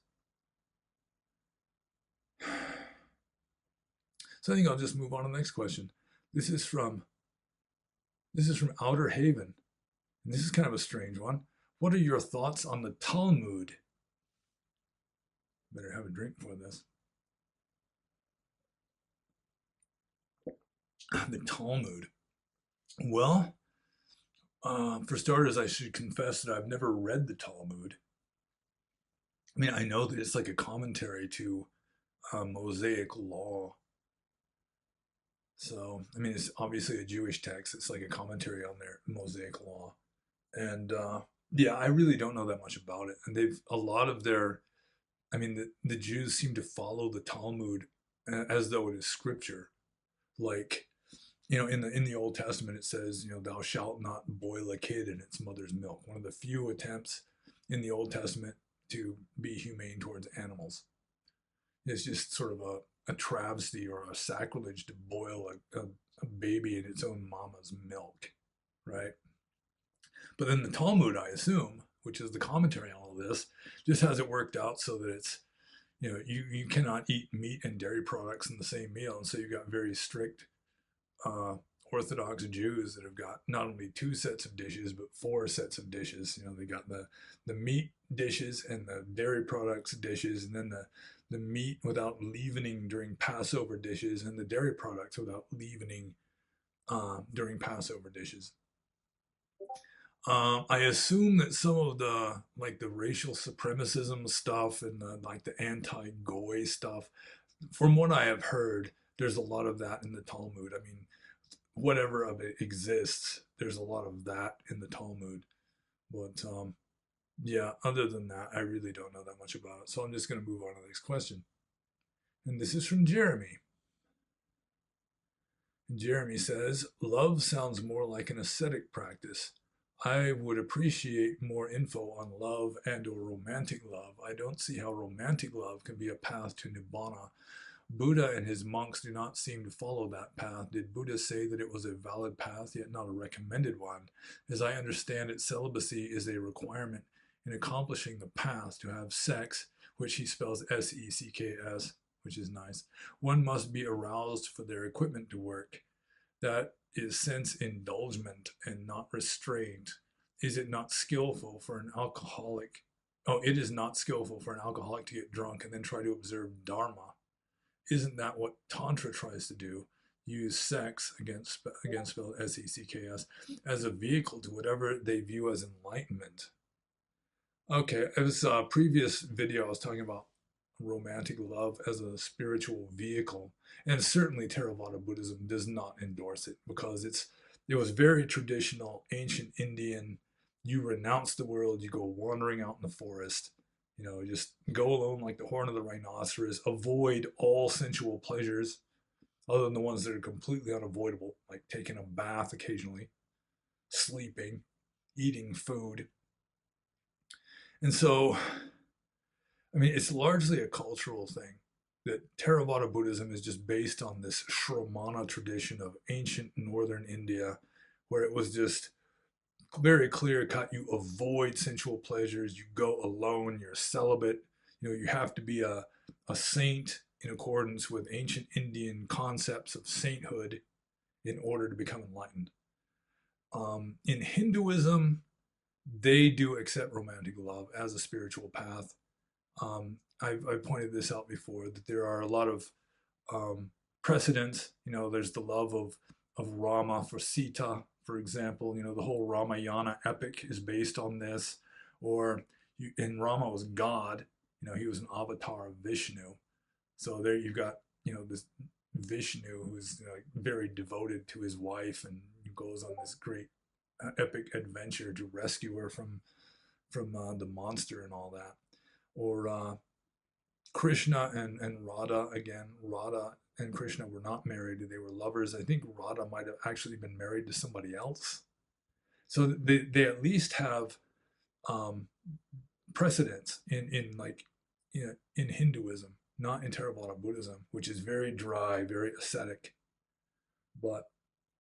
So I think I'll just move on to the next question. This is from Outer Haven, and this is kind of a strange one. What are your thoughts on the Talmud? Better have a drink for this. The Talmud. Well, for starters, I should confess that I've never read the Talmud. I mean, I know that it's like a commentary to Mosaic law. So, I mean, it's obviously a Jewish text. It's like a commentary on their Mosaic law. And yeah, I really don't know that much about it. And a lot of their, I mean, the Jews seem to follow the Talmud as though it is scripture. Like, in the Old Testament, it says, thou shalt not boil a kid in its mother's milk. One of the few attempts in the Old Testament to be humane towards animals. It's just sort of a travesty or a sacrilege to boil a baby in its own mama's milk, right? But then the Talmud, I assume, which is the commentary on all this, just has it worked out so that it's, you cannot eat meat and dairy products in the same meal. And so you've got very strict Orthodox Jews that have got not only 2 sets of dishes, but 4 sets of dishes. They got the meat dishes and the dairy products dishes, and then the meat without leavening during Passover dishes, and the dairy products without leavening during Passover dishes. I assume that some of the racial supremacism stuff and the anti-goy stuff, from what I have heard, there's a lot of that in the Talmud. I mean, whatever of it exists, there's a lot of that in the Talmud. But yeah, other than that, I really don't know that much about it. So I'm just going to move on to the next question. And this is from Jeremy. And Jeremy says, love sounds more like an ascetic practice. I would appreciate more info on love and or romantic love. I don't see how romantic love can be a path to nibbana. Buddha and his monks do not seem to follow that path. Did Buddha say that it was a valid path, yet not a recommended one? As I understand it, celibacy is a requirement in accomplishing the path to have sex, which he spells S-E-C-K-S, which is nice. One must be aroused for their equipment to work. That is sense indulgement and not restraint. Is it not skillful for an alcoholic? Oh, it is not skillful for an alcoholic to get drunk and then try to observe Dharma. Isn't that what Tantra tries to do? Use sex, again spelled S-E-C-K-S, as a vehicle to whatever they view as enlightenment. Okay, it was a previous video I was talking about romantic love as a spiritual vehicle, and certainly Theravada Buddhism does not endorse it, because it was very traditional ancient Indian. You renounce the world, you go wandering out in the forest, just go alone like the horn of the rhinoceros, avoid all sensual pleasures other than the ones that are completely unavoidable, like taking a bath occasionally, sleeping, eating food. And so, I mean, it's largely a cultural thing, that Theravada Buddhism is just based on this Shramana tradition of ancient northern India, where it was just very clear cut. You avoid sensual pleasures, you go alone, you're celibate, you have to be a saint in accordance with ancient Indian concepts of sainthood in order to become enlightened. In Hinduism, they do accept romantic love as a spiritual path. I've pointed this out before, that there are a lot of precedents. There's the love of Rama for Sita, for example. The whole Ramayana epic is based on this. Or and Rama was God. He was an avatar of Vishnu. So there you've got this Vishnu who's very devoted to his wife, and he goes on this great epic adventure to rescue her from the monster and all that. Or Krishna and Radha, again, Radha and Krishna were not married, they were lovers. I think Radha might have actually been married to somebody else. So they at least have precedence in Hinduism, not in Theravada Buddhism, which is very dry, very ascetic. But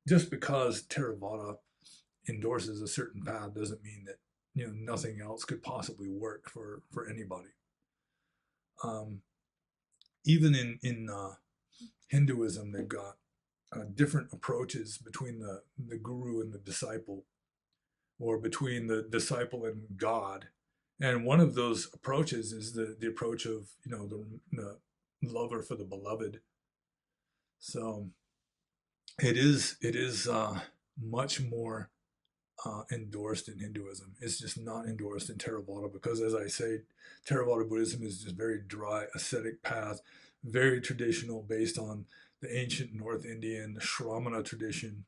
just because Theravada endorses a certain path doesn't mean that nothing else could possibly work for anybody. Even in Hinduism, they've got different approaches between the guru and the disciple, or between the disciple and God. And one of those approaches is the approach of the lover for the beloved. So it is much more endorsed in Hinduism. It's just not endorsed in Theravada, because, as I say, Theravada Buddhism is just very dry, ascetic path, very traditional, based on the ancient North Indian Shramana tradition.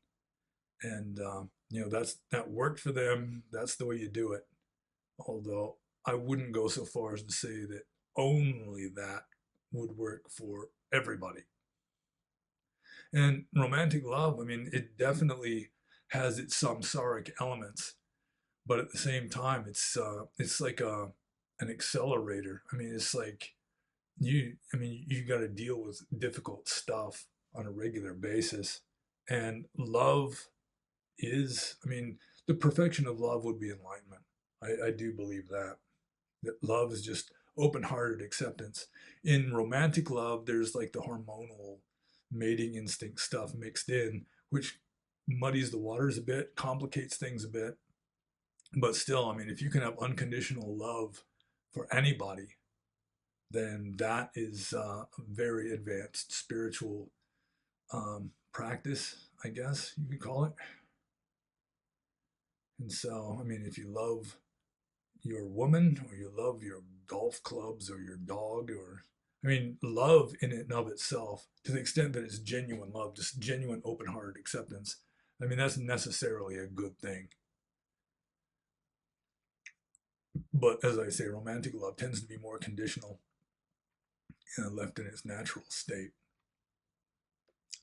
And that worked for them. That's the way you do it. Although I wouldn't go so far as to say that only that would work for everybody. And romantic love, it definitely has its samsaric elements, but at the same time, it's like an accelerator. It's like you got to deal with difficult stuff on a regular basis, and love is, the perfection of love would be enlightenment. I do believe that love is just open-hearted acceptance. In romantic love, there's like the hormonal mating instinct stuff mixed in, which muddies the waters a bit, complicates things a bit. But still, if you can have unconditional love for anybody, then that is a very advanced spiritual practice, I guess you could call it. And so, if you love your woman, or you love your golf clubs, or your dog, or love in and of itself, to the extent that it's genuine love, just genuine open-hearted acceptance, that's necessarily a good thing. But as I say, romantic love tends to be more conditional and left in its natural state.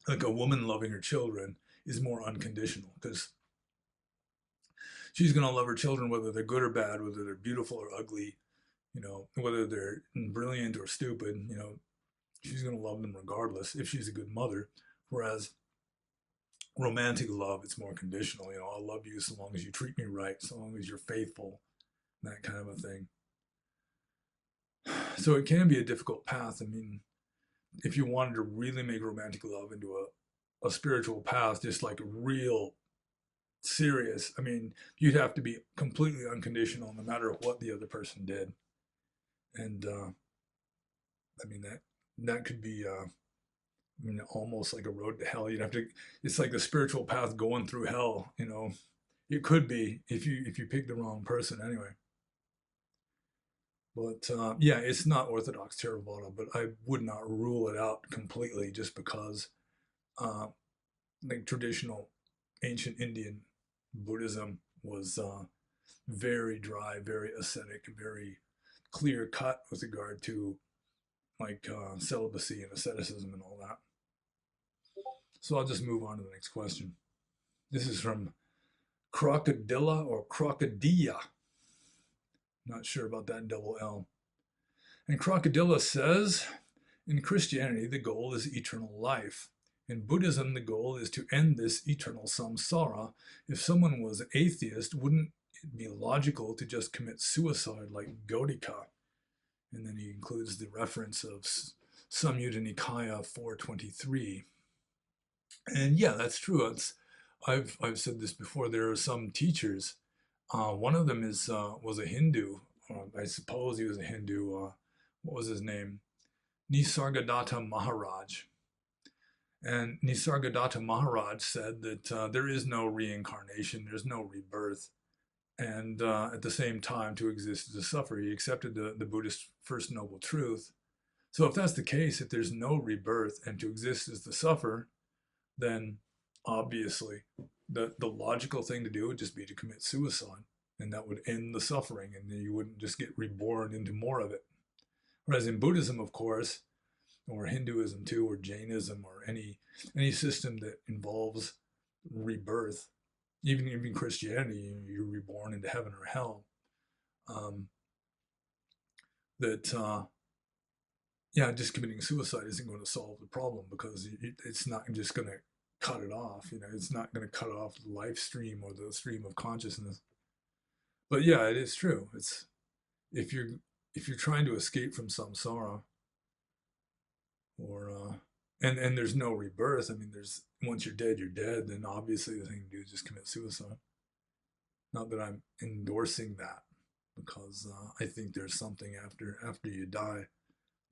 Like a woman loving her children is more unconditional, because she's going to love her children whether they're good or bad, whether they're beautiful or ugly, whether they're brilliant or stupid, she's going to love them regardless if she's a good mother. Whereas romantic love, it's more conditional. I'll love you so long as you treat me right, so long as you're faithful, that kind of a thing. So it can be a difficult path. If you wanted to really make romantic love into a spiritual path, just like real serious, you'd have to be completely unconditional no matter what the other person did. And that could be almost like a road to hell. It's like the spiritual path going through hell. It could be if you pick the wrong person anyway. But yeah, it's not Orthodox Theravada, but I would not rule it out completely just because like traditional ancient Indian Buddhism was very dry, very ascetic, very clear cut with regard to like celibacy and asceticism and all that. So I'll just move on to the next question. This is from Crocodilla or Crocodilla. Not sure about that double L. And Crocodilla says, in Christianity, the goal is eternal life. In Buddhism, the goal is to end this eternal samsara. If someone was an atheist, wouldn't it be logical to just commit suicide like Gautama? And then he includes the reference of Samyutta Nikaya 423. And yeah, that's true. I've said this before. There are some teachers. One of them was a Hindu. I suppose he was a Hindu. What was his name? Nisargadatta Maharaj. And Nisargadatta Maharaj said that there is no reincarnation, there's no rebirth, and at the same time, to exist is to suffer. He accepted the Buddhist First Noble Truth. So if that's the case, if there's no rebirth and to exist is to suffer, then obviously the logical thing to do would just be to commit suicide, and that would end the suffering, and you wouldn't just get reborn into more of it. Whereas in Buddhism, of course, or Hinduism too, or Jainism, or any system that involves rebirth, even Christianity, you're reborn into heaven or hell. That yeah, just committing suicide isn't going to solve the problem, because it's not just going to cut it off. It's not going to cut off the life stream or the stream of consciousness. But yeah, it is true. It's if you're trying to escape from samsara, or and there's no rebirth. I mean, there's once you're dead, you're dead. Then obviously the thing to do is just commit suicide. Not that I'm endorsing that, because I think there's something after you die,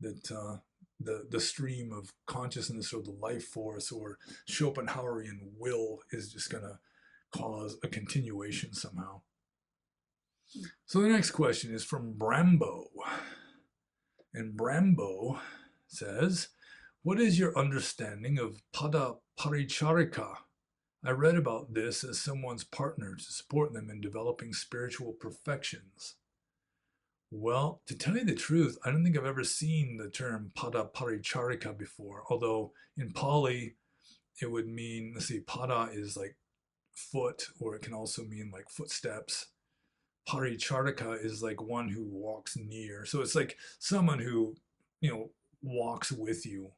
that the stream of consciousness, or the life force, or Schopenhauerian will, is just going to cause a continuation somehow. So the next question is from Brambo. And Brambo says, what is your understanding of pada-paricarika? I read about this as someone's partner to support them in developing spiritual perfections. Well, to tell you the truth, I don't think I've ever seen the term pada-paricarika before, although in Pali it would mean, let's see, pada is like foot, or it can also mean like footsteps. Paricarika is like one who walks near. So it's like someone who, walks with you,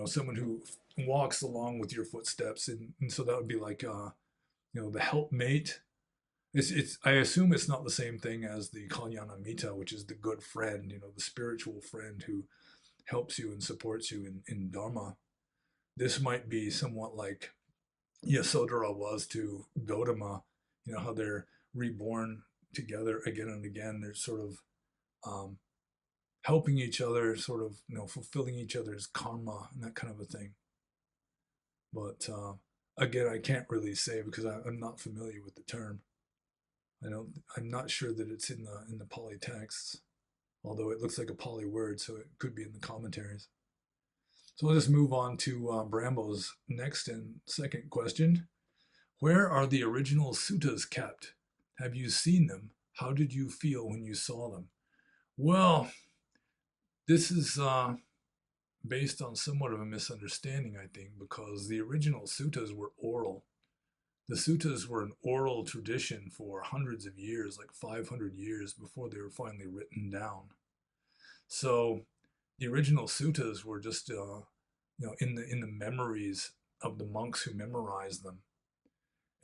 someone who walks along with your footsteps. And so that would be like, the helpmate. I assume it's not the same thing as the kalyanamitta, which is the good friend, the spiritual friend who helps you and supports you in Dharma. This might be somewhat like Yasodhara was to Gautama, how they're reborn together again and again. They're sort of helping each other, sort of, fulfilling each other's karma and that kind of a thing. But again, I can't really say, because I'm not familiar with the term. I'm not sure that it's in the Pali texts, although it looks like a Pali word, so it could be in the commentaries. So let's move on to Brambo's next and second question. Where are the original suttas kept? Have you seen them? How did you feel when you saw them? Well, this is based on somewhat of a misunderstanding, I think, because the original suttas were oral. The suttas were an oral tradition for hundreds of years, like 500 years before they were finally written down. So the original suttas were just, in the memories of the monks who memorized them.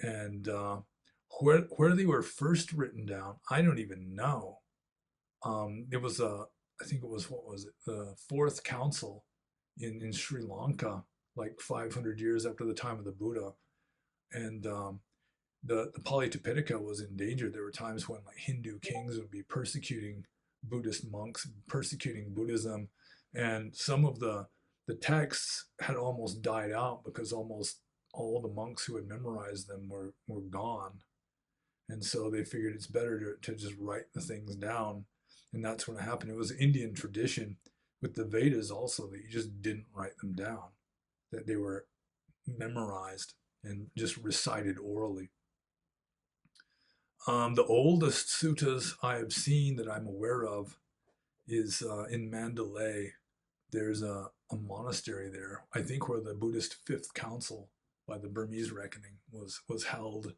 And where they were first written down, I don't even know. It was I think it was, what was it, the fourth council in Sri Lanka, like 500 years after the time of the Buddha. And the Pali Tipitaka was in danger. There were times when like Hindu kings would be persecuting Buddhist monks, persecuting Buddhism, and some of the texts had almost died out because almost all the monks who had memorized them were gone. And so they figured it's better to just write the things down. And that's when it happened. It was Indian tradition with the Vedas also, that you just didn't write them down, that they were memorized and just recited orally. The oldest suttas I have seen that I'm aware of is in Mandalay. There's a monastery there, I think, where the Buddhist Fifth Council, by the Burmese reckoning, was held.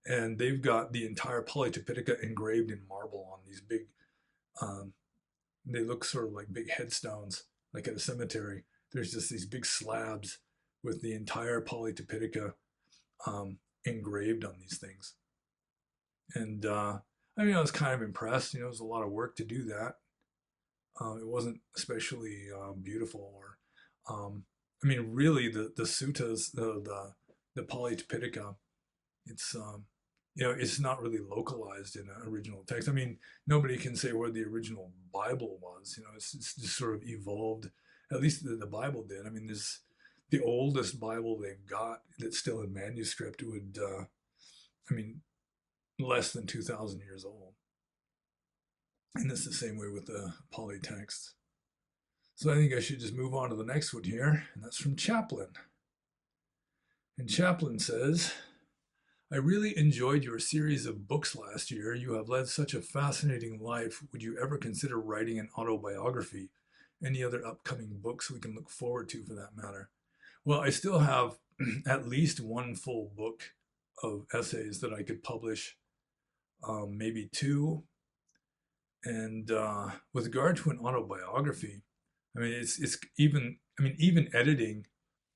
And they've got the entire Pali Tipitaka engraved in marble on these big, they look sort of like big headstones, like at a cemetery. There's just these big slabs with the entire Pali Tipitaka engraved on these things. And I was kind of impressed. It was a lot of work to do that. It wasn't especially beautiful, or I mean, really, the suttas, the Pali Tipitaka, it's it's not really localized in an original text. I mean, nobody can say where the original Bible was. It's just sort of evolved. At least the Bible did. I mean, this the oldest Bible they've got that's still in manuscript would, I mean, less than 2,000 years old. And it's the same way with the Pali texts. So I think I should just move on to the next one here, and that's from Chaplin. And Chaplin says, I really enjoyed your series of books last year. You have led such a fascinating life. Would you ever consider writing an autobiography? Any other upcoming books we can look forward to for that matter? Well, I still have at least one full book of essays that I could publish, maybe two. And with regard to an autobiography, I mean, it's even, I mean, even editing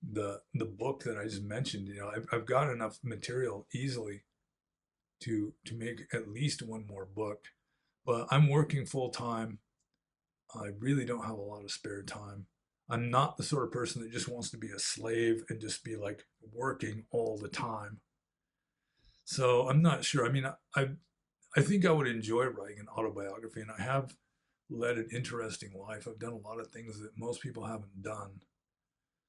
the book that I just mentioned, I've got enough material easily to make at least one more book. But I'm working full time. I really don't have a lot of spare time. I'm not the sort of person that just wants to be a slave and just be like working all the time. So I'm not sure. I mean, I think I would enjoy writing an autobiography, and I have led an interesting life. I've done a lot of things that most people haven't done.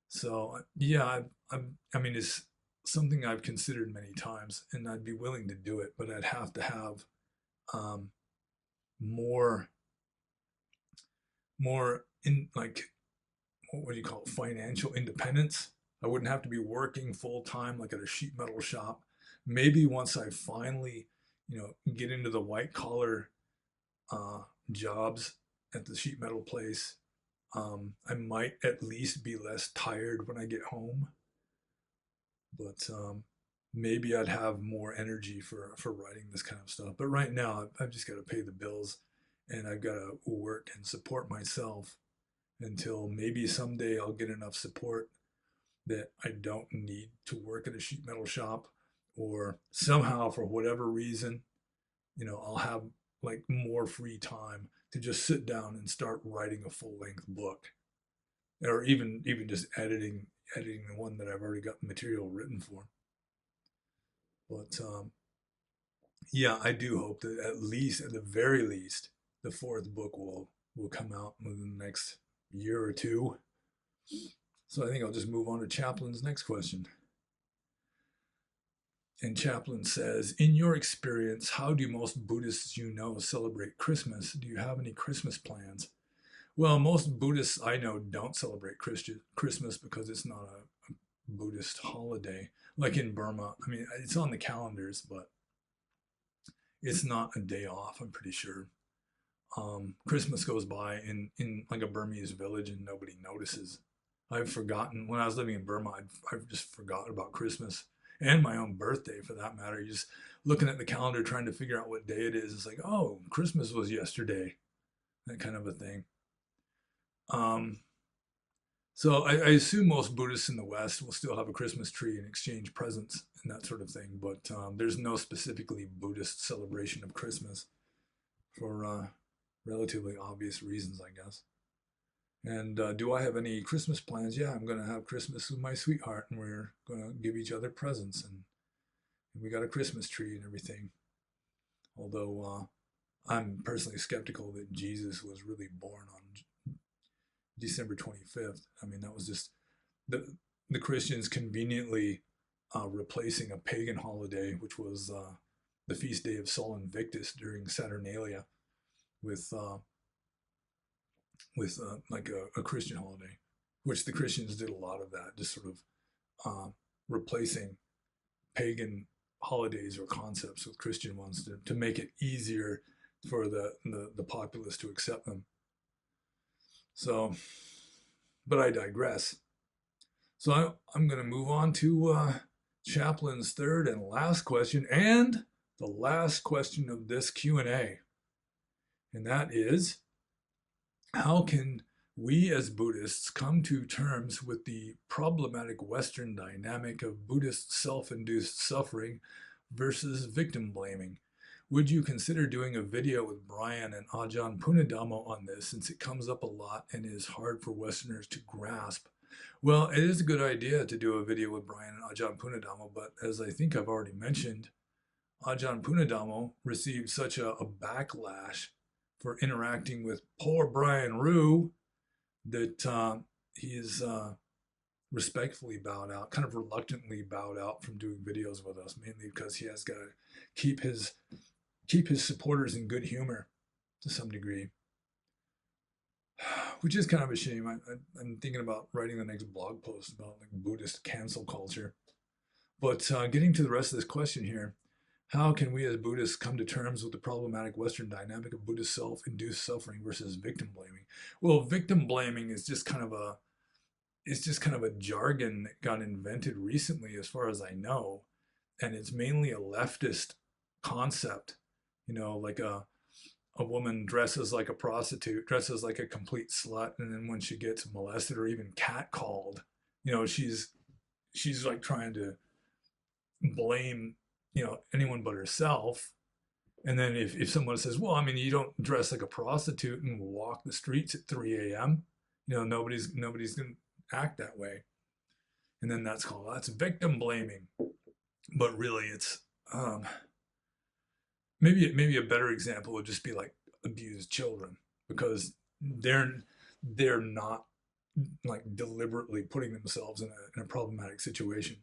So yeah, I mean, it's something I've considered many times, and I'd be willing to do it, but I'd have to have um, more, more in like, what do you call it, financial independence. I wouldn't have to be working full time like at a sheet metal shop. Maybe once I finally, get into the white collar uh, jobs at the sheet metal place, I might at least be less tired when I get home. But maybe I'd have more energy for writing this kind of stuff. But right now, I've just got to pay the bills, and I've got to work and support myself until maybe someday I'll get enough support that I don't need to work at a sheet metal shop, or somehow, for whatever reason, I'll have like more free time to just sit down and start writing a full length book, or even just editing the one that I've already got material written for. But yeah, I do hope that at least, at the very least, the fourth book will come out within the next year or two. So I think I'll just move on to Chaplin's next question. And Chaplin says, in your experience, how do most Buddhists you know celebrate Christmas? Do you have any Christmas plans? Well, most Buddhists I know don't celebrate Christmas because it's not a Buddhist holiday. Like in Burma, I mean, it's on the calendars, but it's not a day off, I'm pretty sure. Christmas goes by in like a Burmese village and nobody notices. I've forgotten, when I was living in Burma, I've just forgotten about Christmas and my own birthday for that matter. You're just looking at the calendar trying to figure out what day it is. It's like, oh, Christmas was yesterday, that kind of a thing. Um, so I assume most Buddhists in the West will still have a Christmas tree and exchange presents and that sort of thing, but there's no specifically Buddhist celebration of Christmas for relatively obvious reasons, I guess. And do I have any Christmas plans? Yeah, I'm going to have Christmas with my sweetheart, and we're going to give each other presents, and we got a Christmas tree and everything. Although I'm personally skeptical that Jesus was really born on December 25th. I mean, that was just the Christians conveniently replacing a pagan holiday, which was the feast day of Sol Invictus during Saturnalia, with like a Christian holiday, which the Christians did a lot of that, just sort of replacing pagan holidays or concepts with Christian ones to make it easier for the populace to accept them. So, but I digress. So I'm going to move on to Chaplin's third and last question, and the last question of this Q&A. And that is, how can we as Buddhists come to terms with the problematic Western dynamic of Buddhist self-induced suffering versus victim blaming? Would you consider doing a video with Brian and Ajahn Punadamo on this, since it comes up a lot and is hard for Westerners to grasp? Well, it is a good idea to do a video with Brian and Ajahn Punadamo, but as I think I've already mentioned, Ajahn Punadamo received such a backlash for interacting with poor Brian Ruhe that he is respectfully bowed out, kind of reluctantly bowed out from doing videos with us, mainly because he has got to keep his supporters in good humor to some degree, which is kind of a shame. I'm thinking about writing the next blog post about like Buddhist cancel culture. But getting to the rest of this question here, how can we as Buddhists come to terms with the problematic Western dynamic of Buddhist self-induced suffering versus victim blaming? Well, victim blaming is just kind of a jargon that got invented recently, as far as I know, and it's mainly a leftist concept. Like a woman dresses like a prostitute, dresses like a complete slut, and then when she gets molested or even catcalled, she's like trying to blame anyone but herself. And then if someone says, well, I mean, you don't dress like a prostitute and walk the streets at 3 a.m., nobody's gonna act that way. And then that's victim blaming. But really it's maybe a better example would just be like abused children, because they're not like deliberately putting themselves in a problematic situation.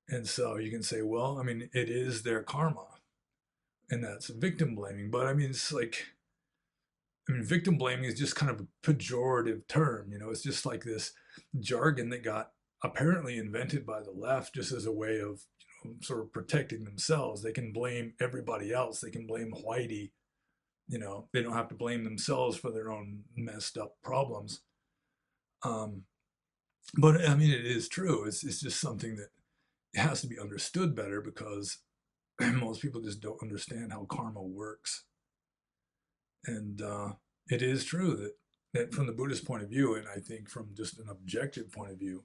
And so you can say, well, I mean, it is their karma, and that's victim blaming. But I mean, victim blaming is just kind of a pejorative term. It's just like this jargon that got apparently invented by the left just as a way of sort of protecting themselves. They can blame everybody else. They can blame Whitey. They don't have to blame themselves for their own messed up problems. But I mean, it is true. It's just something that has to be understood better, because most people just don't understand how karma works. And it is true that from the Buddhist point of view, and I think from just an objective point of view,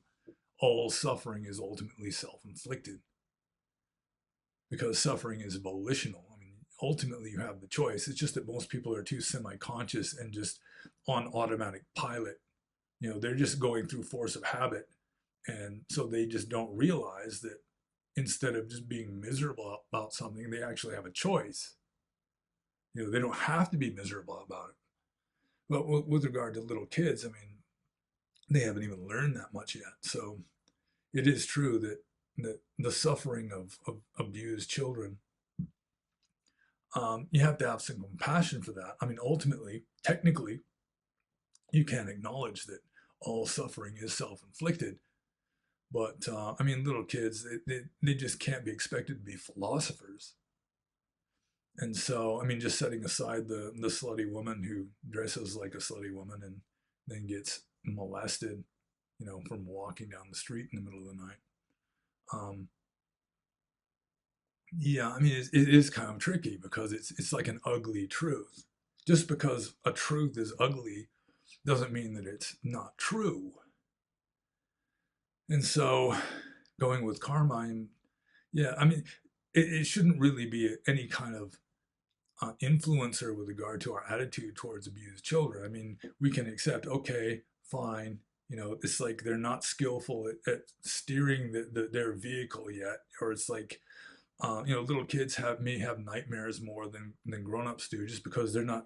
all suffering is ultimately self-inflicted, because suffering is volitional. I mean, ultimately you have the choice. It's just that most people are too semi-conscious and just on automatic pilot. They're just going through force of habit. And so they just don't realize that instead of just being miserable about something, they actually have a choice. They don't have to be miserable about it. But with regard to little kids, I mean, they haven't even learned that much yet. So it is true that the suffering of abused children, you have to have some compassion for that. I mean, ultimately, technically, you can acknowledge that all suffering is self-inflicted. But I mean, little kids, they just can't be expected to be philosophers. And so, I mean, just setting aside the slutty woman who dresses like a slutty woman and then gets molested, from walking down the street in the middle of the night. Yeah, I mean, it is kind of tricky, because it's like an ugly truth. Just because a truth is ugly doesn't mean that it's not true. And so, going with karma, yeah, I mean, it shouldn't really be any kind of influencer with regard to our attitude towards abused children. I mean, we can accept, okay, fine, it's like they're not skillful at steering their vehicle yet, or it's like, little kids may have nightmares more than grown-ups do, just because they're not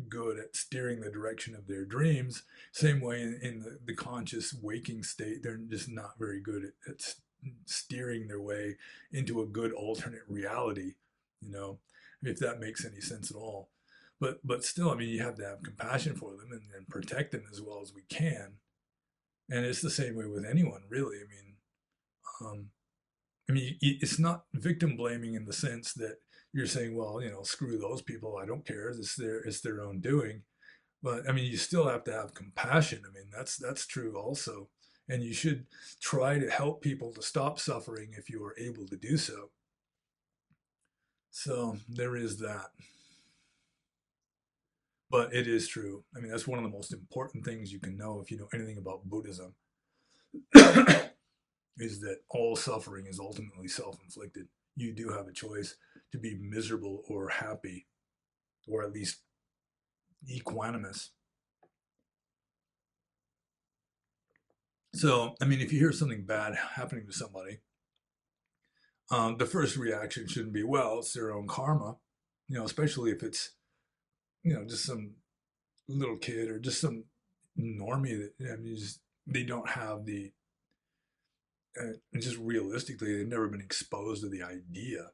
good at steering the direction of their dreams. Same way in the conscious waking state, they're just not very good at steering their way into a good alternate reality, if that makes any sense at all. But still, I mean, you have to have compassion for them and protect them as well as we can. And it's the same way with anyone, really. I mean, it's not victim blaming in the sense that you're saying, well, screw those people, I don't care, it's their own doing. But I mean, you still have to have compassion. I mean, that's true also. And you should try to help people to stop suffering if you are able to do so. So there is that. But it is true. I mean, that's one of the most important things you can know if you know anything about Buddhism, is that all suffering is ultimately self-inflicted. You do have a choice to be miserable or happy, or at least equanimous. So, I mean, if you hear something bad happening to somebody, the first reaction shouldn't be, well, it's their own karma, especially if it's, just some little kid or just some normie that, I mean, they don't have the, just realistically, they've never been exposed to the idea.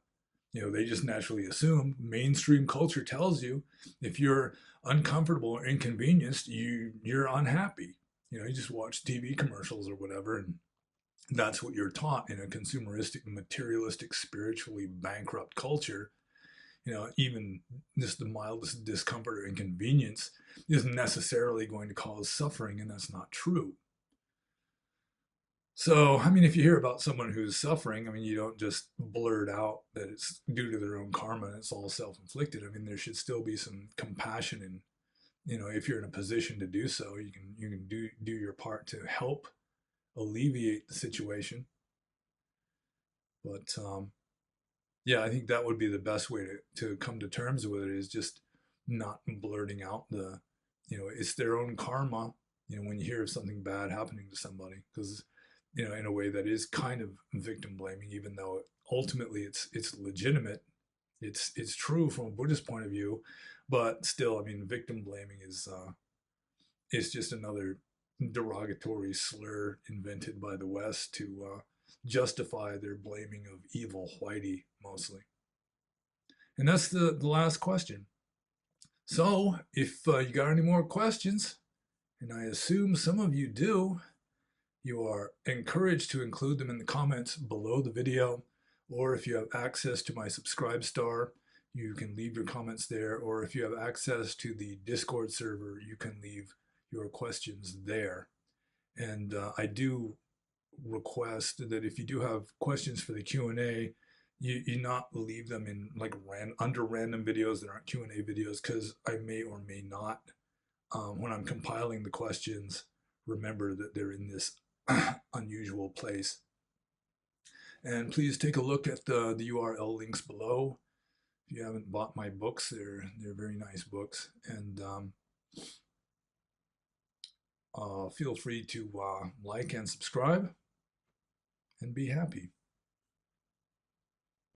They just naturally assume mainstream culture tells you if you're uncomfortable or inconvenienced, you're unhappy. You just watch TV commercials or whatever, and that's what you're taught in a consumeristic, materialistic, spiritually bankrupt culture. Even just the mildest discomfort or inconvenience isn't necessarily going to cause suffering, and that's not true. So, I mean, if you hear about someone who's suffering, I mean, you don't just blurt out that it's due to their own karma and it's all self-inflicted. I mean, there should still be some compassion, and if you're in a position to do so, you can do your part to help alleviate the situation. But yeah, I think that would be the best way to come to terms with it, is just not blurting out it's their own karma, when you hear of something bad happening to somebody, because, in a way that is kind of victim blaming, even though ultimately it's legitimate. It's true from a Buddhist point of view, but still, I mean, victim blaming is just another derogatory slur invented by the West to justify their blaming of evil whitey mostly. And that's the last question. So if you got any more questions, and I assume some of you do, you are encouraged to include them in the comments below the video, or if you have access to my subscribe star, you can leave your comments there, or if you have access to the Discord server, you can leave your questions there. And I do request that if you do have questions for the Q&A, you not leave them in like under random videos that aren't Q&A videos, because I may or may not, when I'm compiling the questions, remember that they're in this unusual place. And please take a look at the URL links below. If you haven't bought my books, they're very nice books. And feel free to like and subscribe, and be happy.